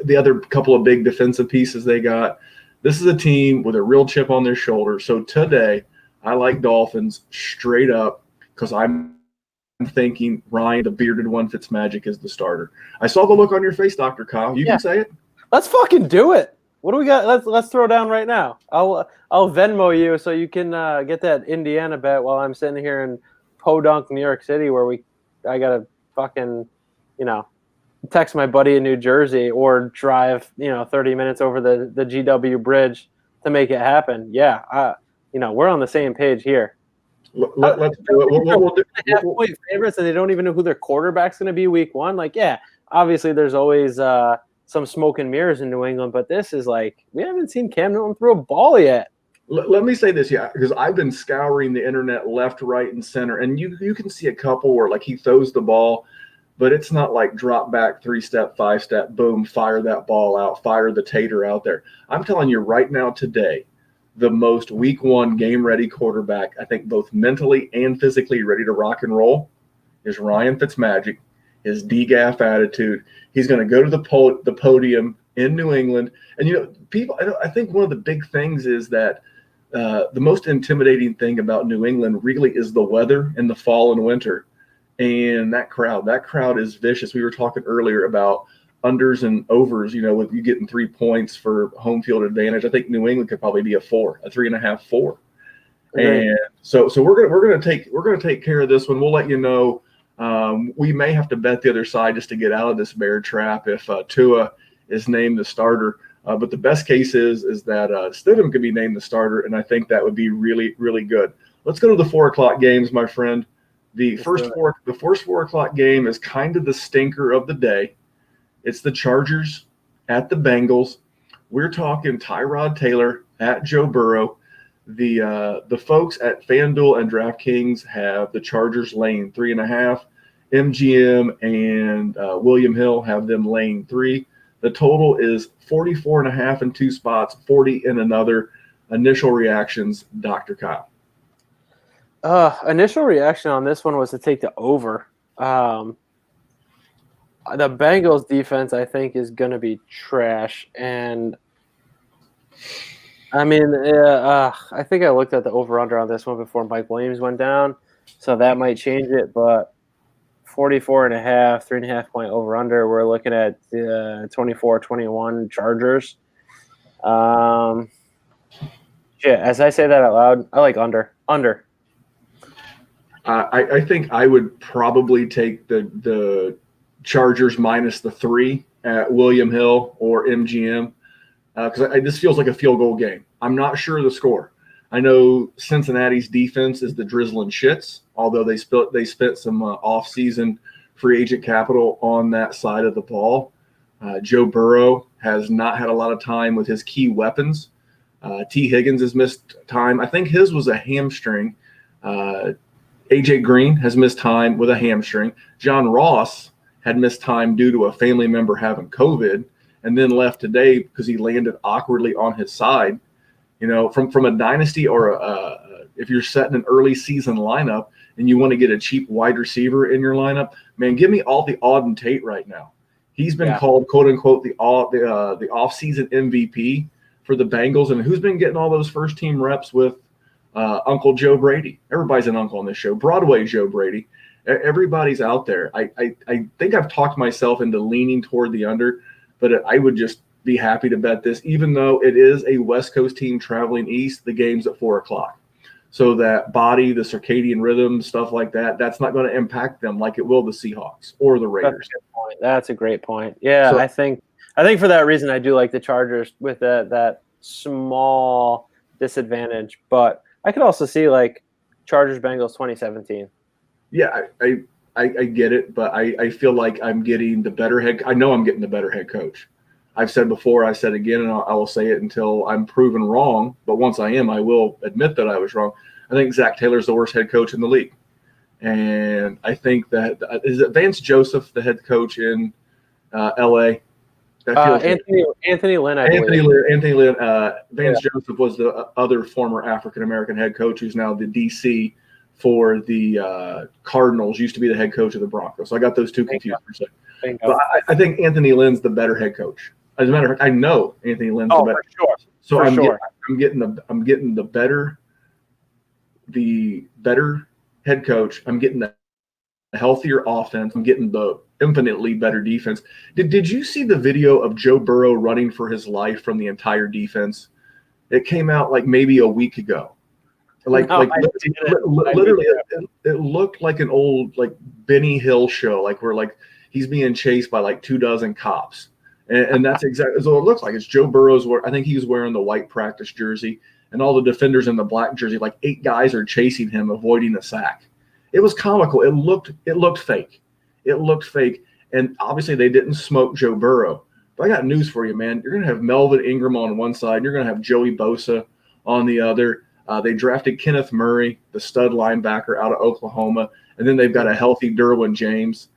the other couple of big defensive pieces they got. This is a team with a real chip on their shoulder. So today, I like Dolphins straight up because I'm thinking Ryan, the bearded one, Fitzmagic, is the starter. I saw the look on your face, Dr. Kyle. You can say it. Let's fucking do it. What do we got? Let's throw down right now. I'll Venmo you so you can get that Indiana bet while I'm sitting here in Podunk, New York City, where I gotta fucking, text my buddy in New Jersey or drive 30 minutes over the GW bridge to make it happen. Yeah, we're on the same page here. Let's do it. Half-point favorites, and they don't even know who their quarterback's going to be week one. Like, yeah, obviously there's always some smoke and mirrors in New England, but this is like we haven't seen Cam Newton throw a ball yet. Let me say this, because I've been scouring the internet left, right, and center, and you can see a couple where like he throws the ball, but it's not like drop back, 3-step, 5-step, boom, fire that ball out, fire the tater out there. I'm telling you right now today, the most week one game-ready quarterback, I think both mentally and physically ready to rock and roll, is Ryan Fitzmagic. His DGAF attitude. He's going to go to the podium in New England. And, people, I think one of the big things is that the most intimidating thing about New England really is the weather in the fall and winter. And that crowd is vicious. We were talking earlier about unders and overs, with you getting 3 points for home field advantage. I think New England could probably be a 3.5, 4. And so we're going to take care of this one. We'll let you know. We may have to bet the other side just to get out of this bear trap if Tua is named the starter. But the best case is that Stidham could be named the starter, and I think that would be really, really good. Let's go to the 4 o'clock games, my friend. The first 4 o'clock game is kind of the stinker of the day. It's the Chargers at the Bengals. We're talking Tyrod Taylor at Joe Burrow. The folks at FanDuel and DraftKings have the Chargers laying 3.5. MGM and William Hill have them laying 3. The total is 44.5 in 2 spots, 40 in another. Initial reactions, Dr. Kyle. Initial reaction on this one was to take the over. The Bengals defense, I think, is going to be trash. And, I mean, I think I looked at the over-under on this one before Mike Williams went down, so that might change it. But 44.5, 3.5-point over-under, we're looking at 24-21 Chargers. As I say that out loud, I like under. I think I would probably take the Chargers minus the 3 at William Hill or MGM because this feels like a field goal game. I'm not sure of the score. I know Cincinnati's defense is the drizzling shits, although they spent some off-season free agent capital on that side of the ball. Joe Burrow has not had a lot of time with his key weapons. T. Higgins has missed time. I think his was a hamstring. A.J. Green has missed time with a hamstring. John Ross had missed time due to a family member having COVID and then left today because he landed awkwardly on his side. From a dynasty or if you're setting an early season lineup and you want to get a cheap wide receiver in your lineup, man, give me all the Auden Tate right now. He's been called, quote unquote, the off-season MVP for the Bengals. And who's been getting all those first team reps with Uncle Joe Brady? Everybody's an uncle on this show. Broadway Joe Brady. Everybody's out there. I think I've talked myself into leaning toward the under, but I would just be happy to bet this, even though it is a West Coast team traveling east. The game's at 4 o'clock. So that body, the circadian rhythm, stuff like that, that's not going to impact them like it will the Seahawks or the Raiders. That's a great point. Yeah, so, I think for that reason, I do like the Chargers with that small disadvantage. But I could also see like Chargers Bengals 2017. Yeah, I get it, but I feel like I'm getting the better head. I know I'm getting the better head coach. I've said before, I said again, and I will say it until I'm proven wrong. But once I am, I will admit that I was wrong. I think Zach Taylor's the worst head coach in the league. And I think that is it Vance Joseph, the head coach in LA. Anthony Lynn, I believe. Anthony Lynn. Vance Joseph was the other former African American head coach, who's now the DC for the Cardinals. Used to be the head coach of the Broncos. So I got those two confused for a second. But I think Anthony Lynn's the better head coach. As a matter of fact, I know Anthony Lynn's the better. For sure. So I'm getting the better head coach. I'm getting the healthier offense. I'm getting the infinitely better defense. Did you see the video of Joe Burrow running for his life from the entire defense? It came out like maybe a week ago. Literally, it looked like an old like Benny Hill show, like where like he's being chased by like 24 cops. And that's exactly what it looks like. It's Joe Burrow's I think he was wearing the white practice jersey, and all the defenders in the black jersey, like 8 guys are chasing him, avoiding a sack. It was comical. It looked fake. It looked fake. And obviously they didn't smoke Joe Burrow. But I got news for you, man. You're going to have Melvin Ingram on one side, and you're going to have Joey Bosa on the other. They drafted Kenneth Murray, the stud linebacker out of Oklahoma, and then they've got a healthy Derwin James.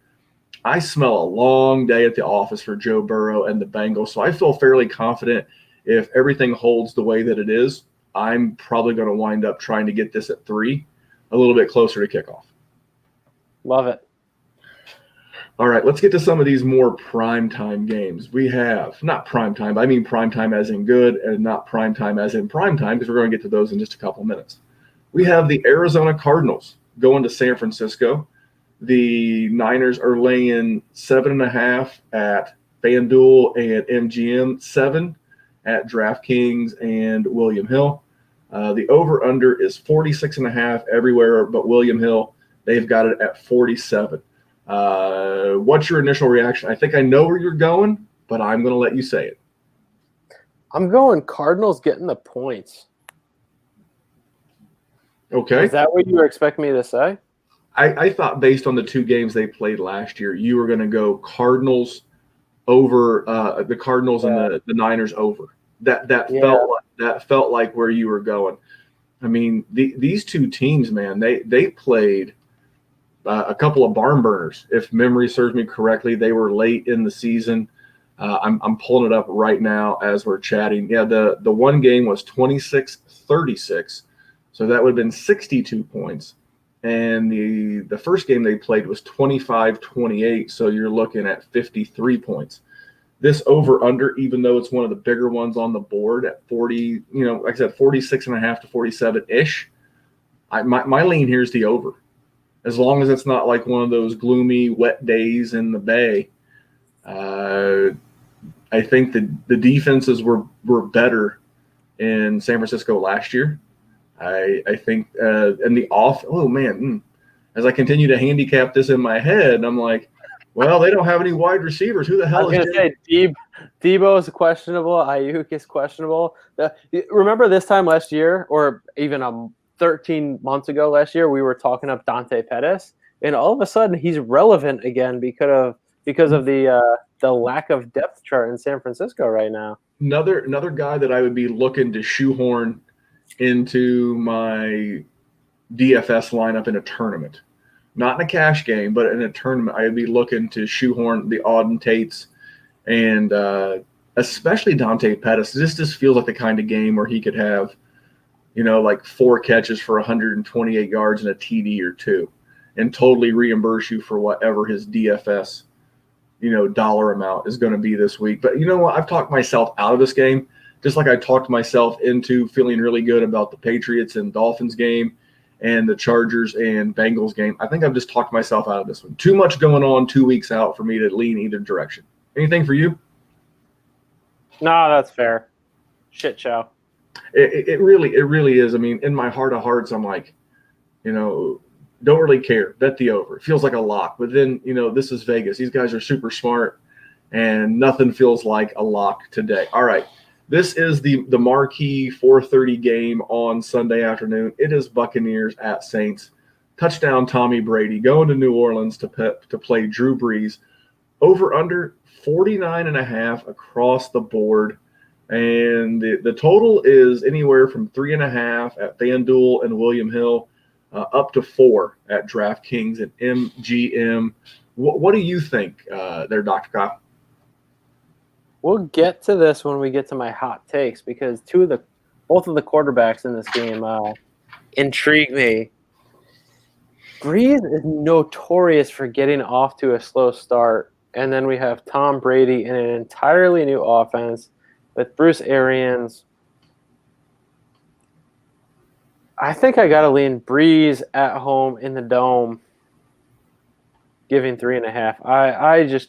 I smell a long day at the office for Joe Burrow and the Bengals, so I feel fairly confident if everything holds the way that it is, I'm probably going to wind up trying to get this at 3, a little bit closer to kickoff. Love it. All right, let's get to some of these more primetime games. We have, not primetime, I mean primetime as in good and not primetime as in primetime, because we're going to get to those in just a couple minutes. We have the Arizona Cardinals going to San Francisco. The Niners are laying 7.5 at FanDuel and MGM, 7 at DraftKings and William Hill. The over-under is 46.5 everywhere but William Hill. They've got it at 47. What's your initial reaction? I think I know where you're going, but I'm going to let you say it. I'm going Cardinals getting the points. Okay. Is that what you were expecting me to say? I thought based on the 2 games they played last year, you were going to go Cardinals over the Cardinals and the Niners over. That felt like where you were going. I mean, these 2 teams, man, they played a couple of barn burners. If memory serves me correctly, they were late in the season. I'm pulling it up right now as we're chatting. Yeah, the one game was 26-36, so that would have been 62 points. And the first game they played was 25-28, so you're looking at 53 points. This over-under, even though it's one of the bigger ones on the board at 40, like I said, 46.5 to 47-ish, my lean here is the over. As long as it's not like one of those gloomy, wet days in the Bay, I think the defenses were better in San Francisco last year. I think and the off. Oh man, as I continue to handicap this in my head, I'm like, well, they don't have any wide receivers. Who the hell I was going to say Debo is questionable. Ayuk is questionable. Remember this time last year, or even 13 months ago last year, we were talking up Dante Pettis, and all of a sudden he's relevant again because of the lack of depth chart in San Francisco right now. Another guy that I would be looking to shoehorn into my DFS lineup in a tournament, not in a cash game, but in a tournament, I'd be looking to shoehorn the Auden Tates and especially Dante Pettis. This just feels like the kind of game where he could have, like 4 catches for 128 yards and a TD or 2, and totally reimburse you for whatever his DFS, dollar amount is going to be this week. But you know what? I've talked myself out of this game, just like I talked myself into feeling really good about the Patriots and Dolphins game and the Chargers and Bengals game. I think I've just talked myself out of this one. Too much going on 2 weeks out for me to lean either direction. Anything for you? No, that's fair. Shit show. It really is. I mean, in my heart of hearts, I'm like, don't really care. Bet the over. It feels like a lock. But then, this is Vegas. These guys are super smart, and nothing feels like a lock today. All right. This is the marquee 4:30 game on Sunday afternoon. It is Buccaneers at Saints. touchdown Tommy Brady going to New Orleans to play Drew Brees. Over under 49.5 across the board. And the total is anywhere from 3.5 at FanDuel and William Hill, up to 4 at DraftKings and MGM. What do you think there, Dr. Kyle? We'll get to this when we get to my hot takes, because both of the quarterbacks in this game intrigue me. Breeze is notorious for getting off to a slow start, and then we have Tom Brady in an entirely new offense with Bruce Arians. I think I got to lean Breeze at home in the Dome, giving 3.5. I just,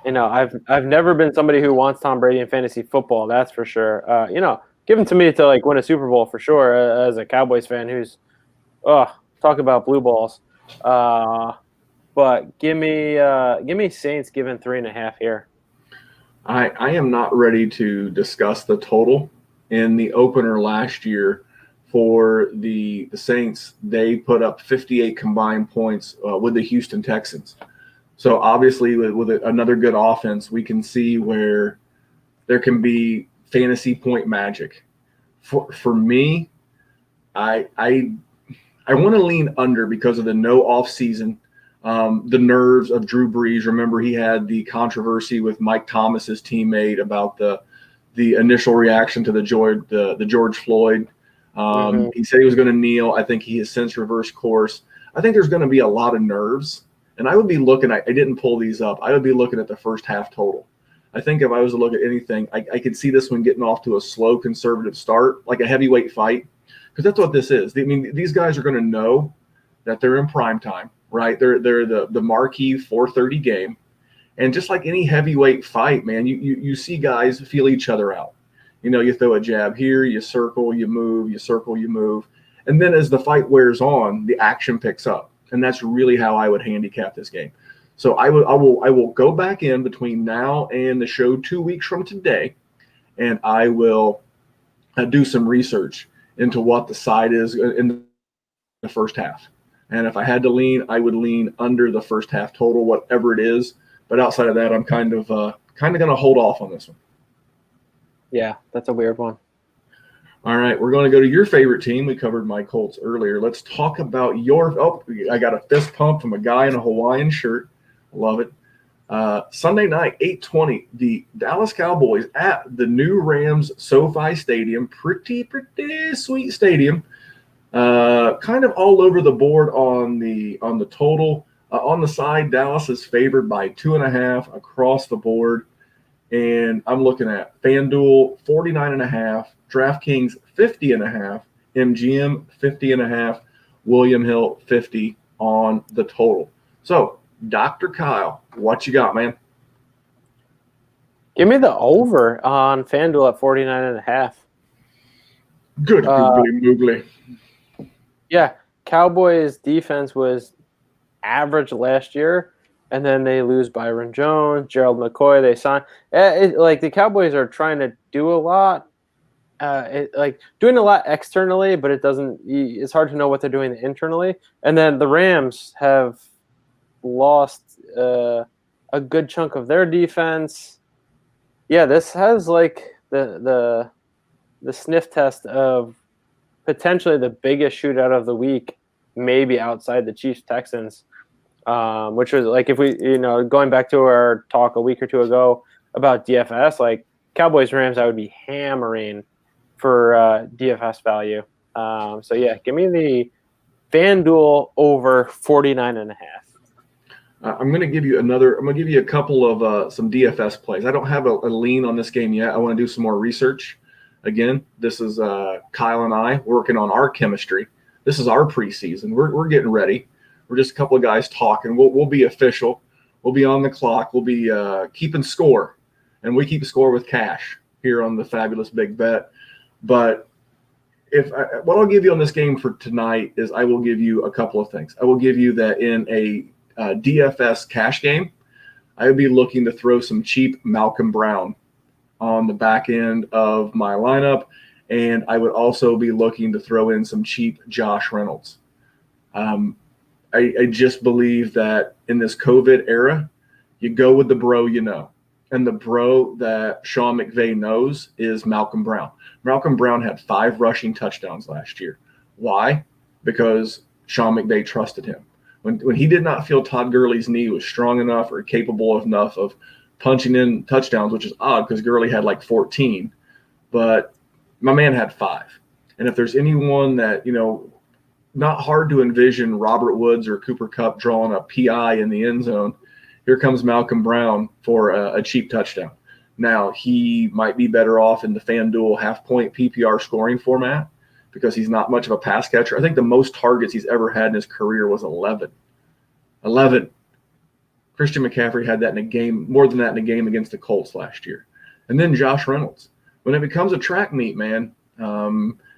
I've never been somebody who wants Tom Brady in fantasy football. That's for sure. Give him to me to like win a Super Bowl for sure. As a Cowboys fan, who's, talk about blue balls. But give me Saints giving 3.5 here. I am not ready to discuss the total. In the opener last year for the Saints, they put up 58 combined points with the Houston Texans. So obviously with another good offense, we can see where there can be fantasy point magic. For me, I want to lean under because of the no off season. The nerves of Drew Brees. Remember, he had the controversy with Mike Thomas's teammate about the initial reaction to the George Floyd. He said he was going to kneel. I think he has since reversed course. I think there's going to be a lot of nerves, and I would be looking. I didn't pull these up. I would be looking at the first half total. I think if I was to look at anything, I could see this one getting off to a slow, conservative start, like a heavyweight fight, because that's what this is. I mean, these guys are going to know that they're in prime time. Right, they're the marquee 4:30 game, and just like any heavyweight fight, man, you see guys feel each other out. You throw a jab here, you circle, you move, you circle, you move, and then as the fight wears on, the action picks up, and that's really how I would handicap this game. So I will go back in between now and the show 2 weeks from today, and I will do some research into what the side is in the first half. And if I had to lean, I would lean under the first half total, whatever it is. But outside of that, I'm kind of going to hold off on this one. Yeah, that's a weird one. All right, we're going to go to your favorite team. We covered my Colts earlier. Let's talk about your – I got a fist pump from a guy in a Hawaiian shirt. Love it. Sunday night, 8:20, the Dallas Cowboys at the new Rams SoFi Stadium. Pretty sweet stadium. Kind of all over the board on the total. On the side, Dallas is favored by 2.5 across the board. And I'm looking at FanDuel 49.5, DraftKings 50.5, MGM 50.5, William Hill 50 on the total. So, Dr. Kyle, what you got, man? Give me the over on FanDuel at 49.5. Good googly. Yeah, Cowboys defense was average last year, and then they lose Byron Jones, Gerald McCoy. They sign the Cowboys are trying to do a lot, doing a lot externally, but it's hard to know what they're doing internally. And then the Rams have lost a good chunk of their defense. Yeah, this has like the sniff test of potentially the biggest shootout of the week, maybe outside the Chiefs Texans, which was like, if we, going back to our talk a week or two ago about DFS, like Cowboys Rams, I would be hammering for DFS value. So yeah, give me the FanDuel over 49.5. I'm going to give you a couple of some DFS plays. I don't have a lean on this game yet. I want to do some more research. Again, this is Kyle and I working on our chemistry. This is our preseason. We're getting ready. We're just a couple of guys talking. We'll be official. We'll be on the clock. We'll be keeping score, and we keep score with cash here on the Fabuous Big Bet. But what I'll give you on this game for tonight is I will give you a couple of things. I will give you that in a DFS cash game, I would be looking to throw some cheap Malcolm Brown on the back end of my lineup, and I would also be looking to throw in some cheap Josh Reynolds. I just believe that in this COVID era, you go with the bro you know. And the bro that Sean McVay knows is Malcolm Brown. Malcolm Brown had 5 rushing touchdowns last year. Why? Because Sean McVay trusted him. When he did not feel Todd Gurley's knee was strong enough or capable enough of punching in touchdowns, which is odd because Gurley had like 14, but my man had 5. And if there's anyone that, not hard to envision Robert Woods or Cooper Kupp drawing a PI in the end zone, here comes Malcolm Brown for a cheap touchdown. Now, he might be better off in the FanDuel half-point PPR scoring format because he's not much of a pass catcher. I think the most targets he's ever had in his career was 11. 11. Christian McCaffrey had that in a game, more than that in a game against the Colts last year. And then Josh Reynolds. When it becomes a track meet, man,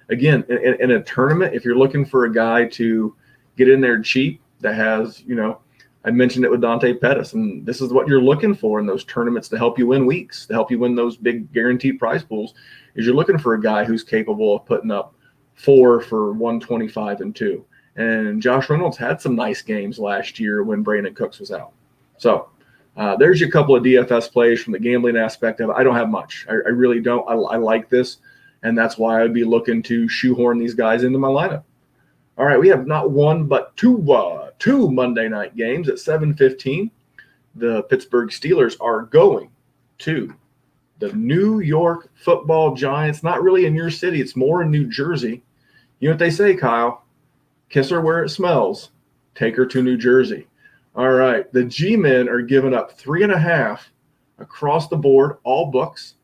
again, in a tournament, if you're looking for a guy to get in there cheap that has, I mentioned it with Dante Pettis, and this is what you're looking for in those tournaments to help you win weeks, to help you win those big guaranteed prize pools, is you're looking for a guy who's capable of putting up 4 for 125 and 2. And Josh Reynolds had some nice games last year when Brandon Cooks was out. So there's a couple of DFS plays from the gambling aspect of it. I don't have much. I really don't. I like this, and that's why I'd be looking to shoehorn these guys into my lineup. All right, we have not one but two Monday night games at 7:15. The Pittsburgh Steelers are going to the New York Football Giants. Not really in your city. It's more in New Jersey. You know what they say, Kyle? Kiss her where it smells. Take her to New Jersey. All right, the G-men are giving up 3.5 across the board, all books.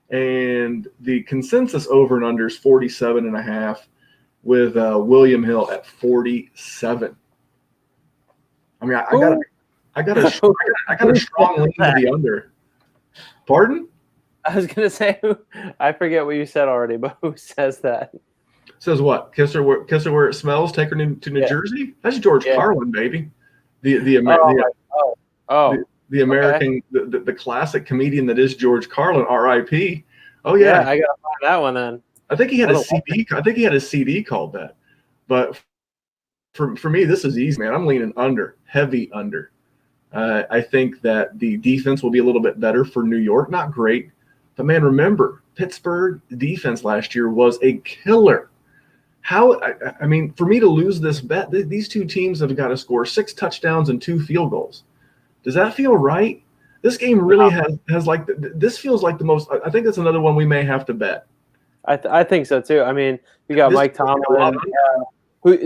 And the consensus over and under is 47.5 with William Hill at 47. I mean, I got a strong lean to the under. Pardon? I was gonna say, I forget what you said already, but who says that? Says what? Kiss her where it smells. Take her to New Jersey. That's George Carlin, baby. The American, the classic comedian that is George Carlin, R.I.P. Oh yeah, I gotta find that one then. I think he had a CD. I think he had a CD called that. But for me, this is easy, man. I'm leaning under, heavy under. I think that the defense will be a little bit better for New York. Not great, but man, remember Pittsburgh defense last year was a killer. I mean, for me to lose this bet, these two teams have got to score 6 touchdowns and 2 field goals. Does that feel right? This game really has like this feels like the most. I think that's another one we may have to bet. I think so too. I mean, we got Mike Tomlin.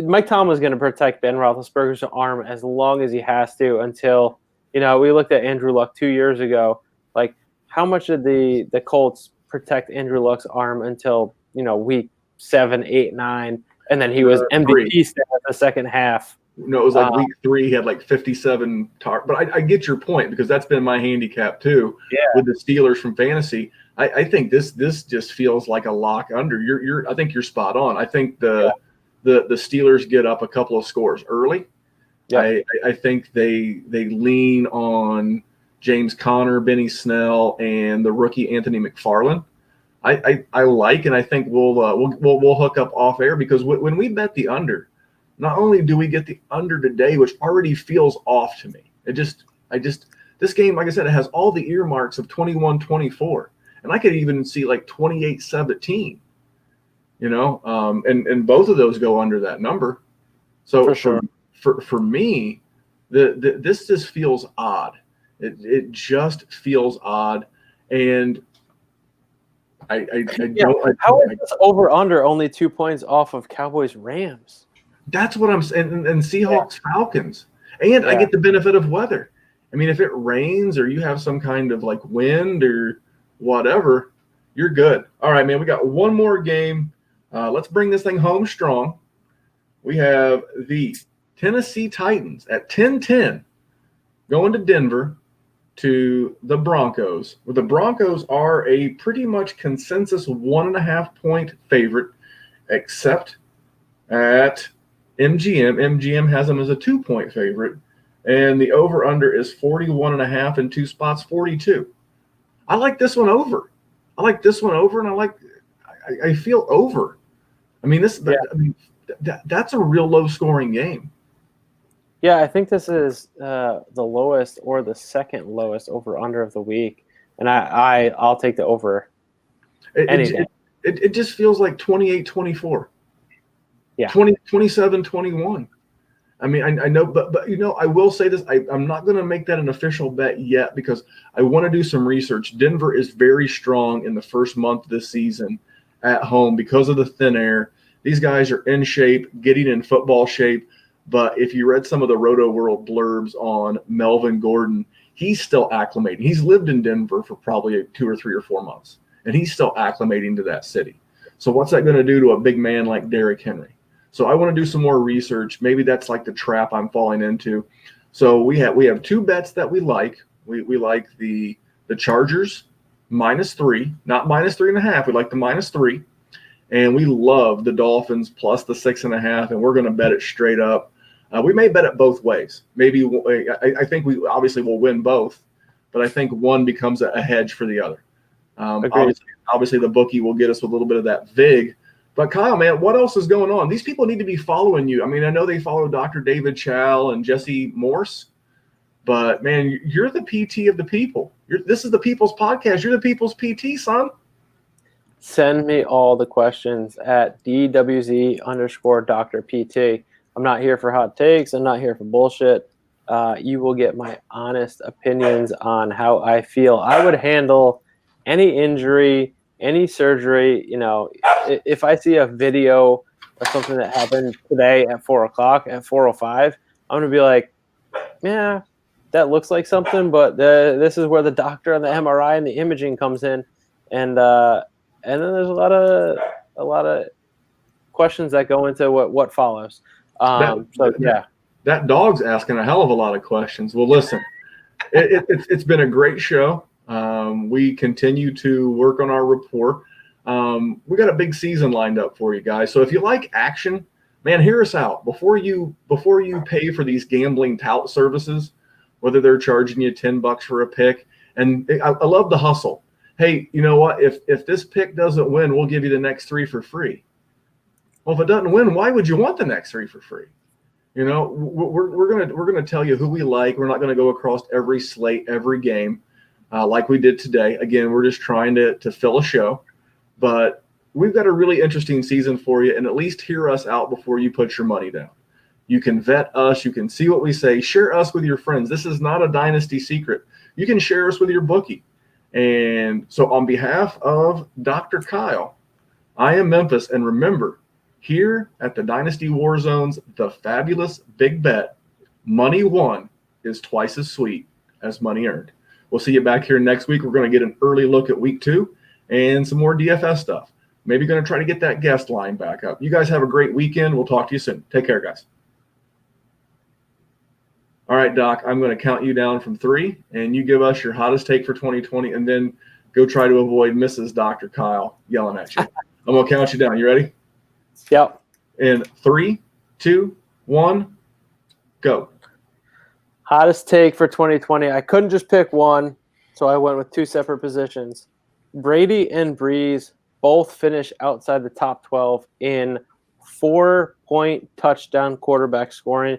Mike Tomlin's going to protect Ben Roethlisberger's arm as long as he has to until we looked at Andrew Luck 2 years ago. Like, how much did the Colts protect Andrew Luck's arm until week 7, 8, 9, and then he was MVP at the second half. No, it was like week 3. He had like 57 targets. But I get your point because that's been my handicap too. Yeah. With the Steelers from fantasy, I think this just feels like a lock under. I think you're spot on. I think the Steelers get up a couple of scores early. Yeah. I think they lean on James Conner, Benny Snell, and the rookie Anthony McFarland. I like, and I think we'll hook up off air because when we bet the under, not only do we get the under today, which already feels off to me. This game, like I said, it has all the earmarks of 21-24, and I could even see like 28-17. And both of those go under that number. So for sure, for me, this just feels odd. It just feels odd, and how is this over under only 2 points off of Cowboys Rams? That's what I'm saying, and Seahawks Falcons, and I get the benefit of weather. I mean, if it rains or you have some kind of like wind or whatever, you're good. All right, man, we got one more game. Let's bring this thing home strong. We have the Tennessee Titans at 10-10 going to Denver to the Broncos. Well, the Broncos are a pretty much consensus 1.5-point favorite, except at MGM. MGM has them as a 2-point favorite, and the over-under is 41.5 in 2 spots, 42. I like this one over. And I feel over. I mean, that's a real low-scoring game. Yeah, I think this is the lowest or the second lowest over under of the week, and I'll take the over any It, day. it, it just feels like 28-24, Yeah, 27-21. I mean, I know, but I will say this. I'm not going to make that an official bet yet because I want to do some research. Denver is very strong in the first month of the season at home because of the thin air. These guys are in shape, getting in football shape. But if you read some of the Roto World blurbs on Melvin Gordon, he's still acclimating. He's lived in Denver for probably 2 or 3 or 4 months, and he's still acclimating to that city. So what's that going to do to a big man like Derrick Henry? So I want to do some more research. Maybe that's like the trap I'm falling into. So we have 2 bets that we like. We like the Chargers -3, not -3.5. We like the -3, and we love the Dolphins plus the 6.5. And we're going to bet it straight up. We may bet it both ways. Maybe I think we obviously will win both, but I think one becomes a hedge for the other. Obviously, the bookie will get us a little bit of that vig. But Kyle, man, what else is going on? These people need to be following you. I mean, I know they follow Dr. David Chow and Jesse Morse, but man, you're the PT of the people. This is the people's podcast. You're the people's PT, son. send me all the questions at DWZ_Dr. PT. I'm not here for hot takes. I'm not here for bullshit. You will get my honest opinions on how I feel I would handle any injury, any surgery. If I see a video of something that happened today at 4 o'clock, at 4:05, I'm going to be like, yeah, that looks like something, but this is where the doctor and the MRI and the imaging comes in. And then there's a lot of questions that go into what follows. That dog's asking a hell of a lot of questions. Well, listen, it's been a great show. We continue to work on our rapport. We got a big season lined up for you guys. So if you like action, man, hear us out before you pay for these gambling tout services, whether they're charging you $10 for a pick. And I love the hustle. Hey, you know what? If this pick doesn't win, we'll give you the next 3 for free. Well, if it doesn't win, why would you want the next 3 for free? We're gonna tell you who we like. We're not gonna go across every slate, every game, like we did today. Again, we're just trying to fill a show, but we've got a really interesting season for you. And at least hear us out before you put your money down. You can vet us. You can see what we say. Share us with your friends. This is not a dynasty secret. You can share us with your bookie. And so, on behalf of Dr. Kyle, I am Memphis, and remember, here at the Dynasty War Zones, the Fabulous Big Bet, money won is twice as sweet as money earned. We'll see you back here next week. We're going to get an early look at week 2 and some more DFS stuff. Maybe going to try to get that guest line back up. You guys have a great weekend. We'll talk to you soon. Take care, guys. All right, Doc, I'm going to count you down from 3, and you give us your hottest take for 2020, and then go try to avoid Mrs. Dr. Kyle yelling at you. I'm going to count you down. You ready? Yep. In 3, 2, 1, go. Hottest take for 2020. I couldn't just pick one, so I went with 2 separate positions. Brady and Breeze both finish outside the top 12 in 4-point touchdown quarterback scoring.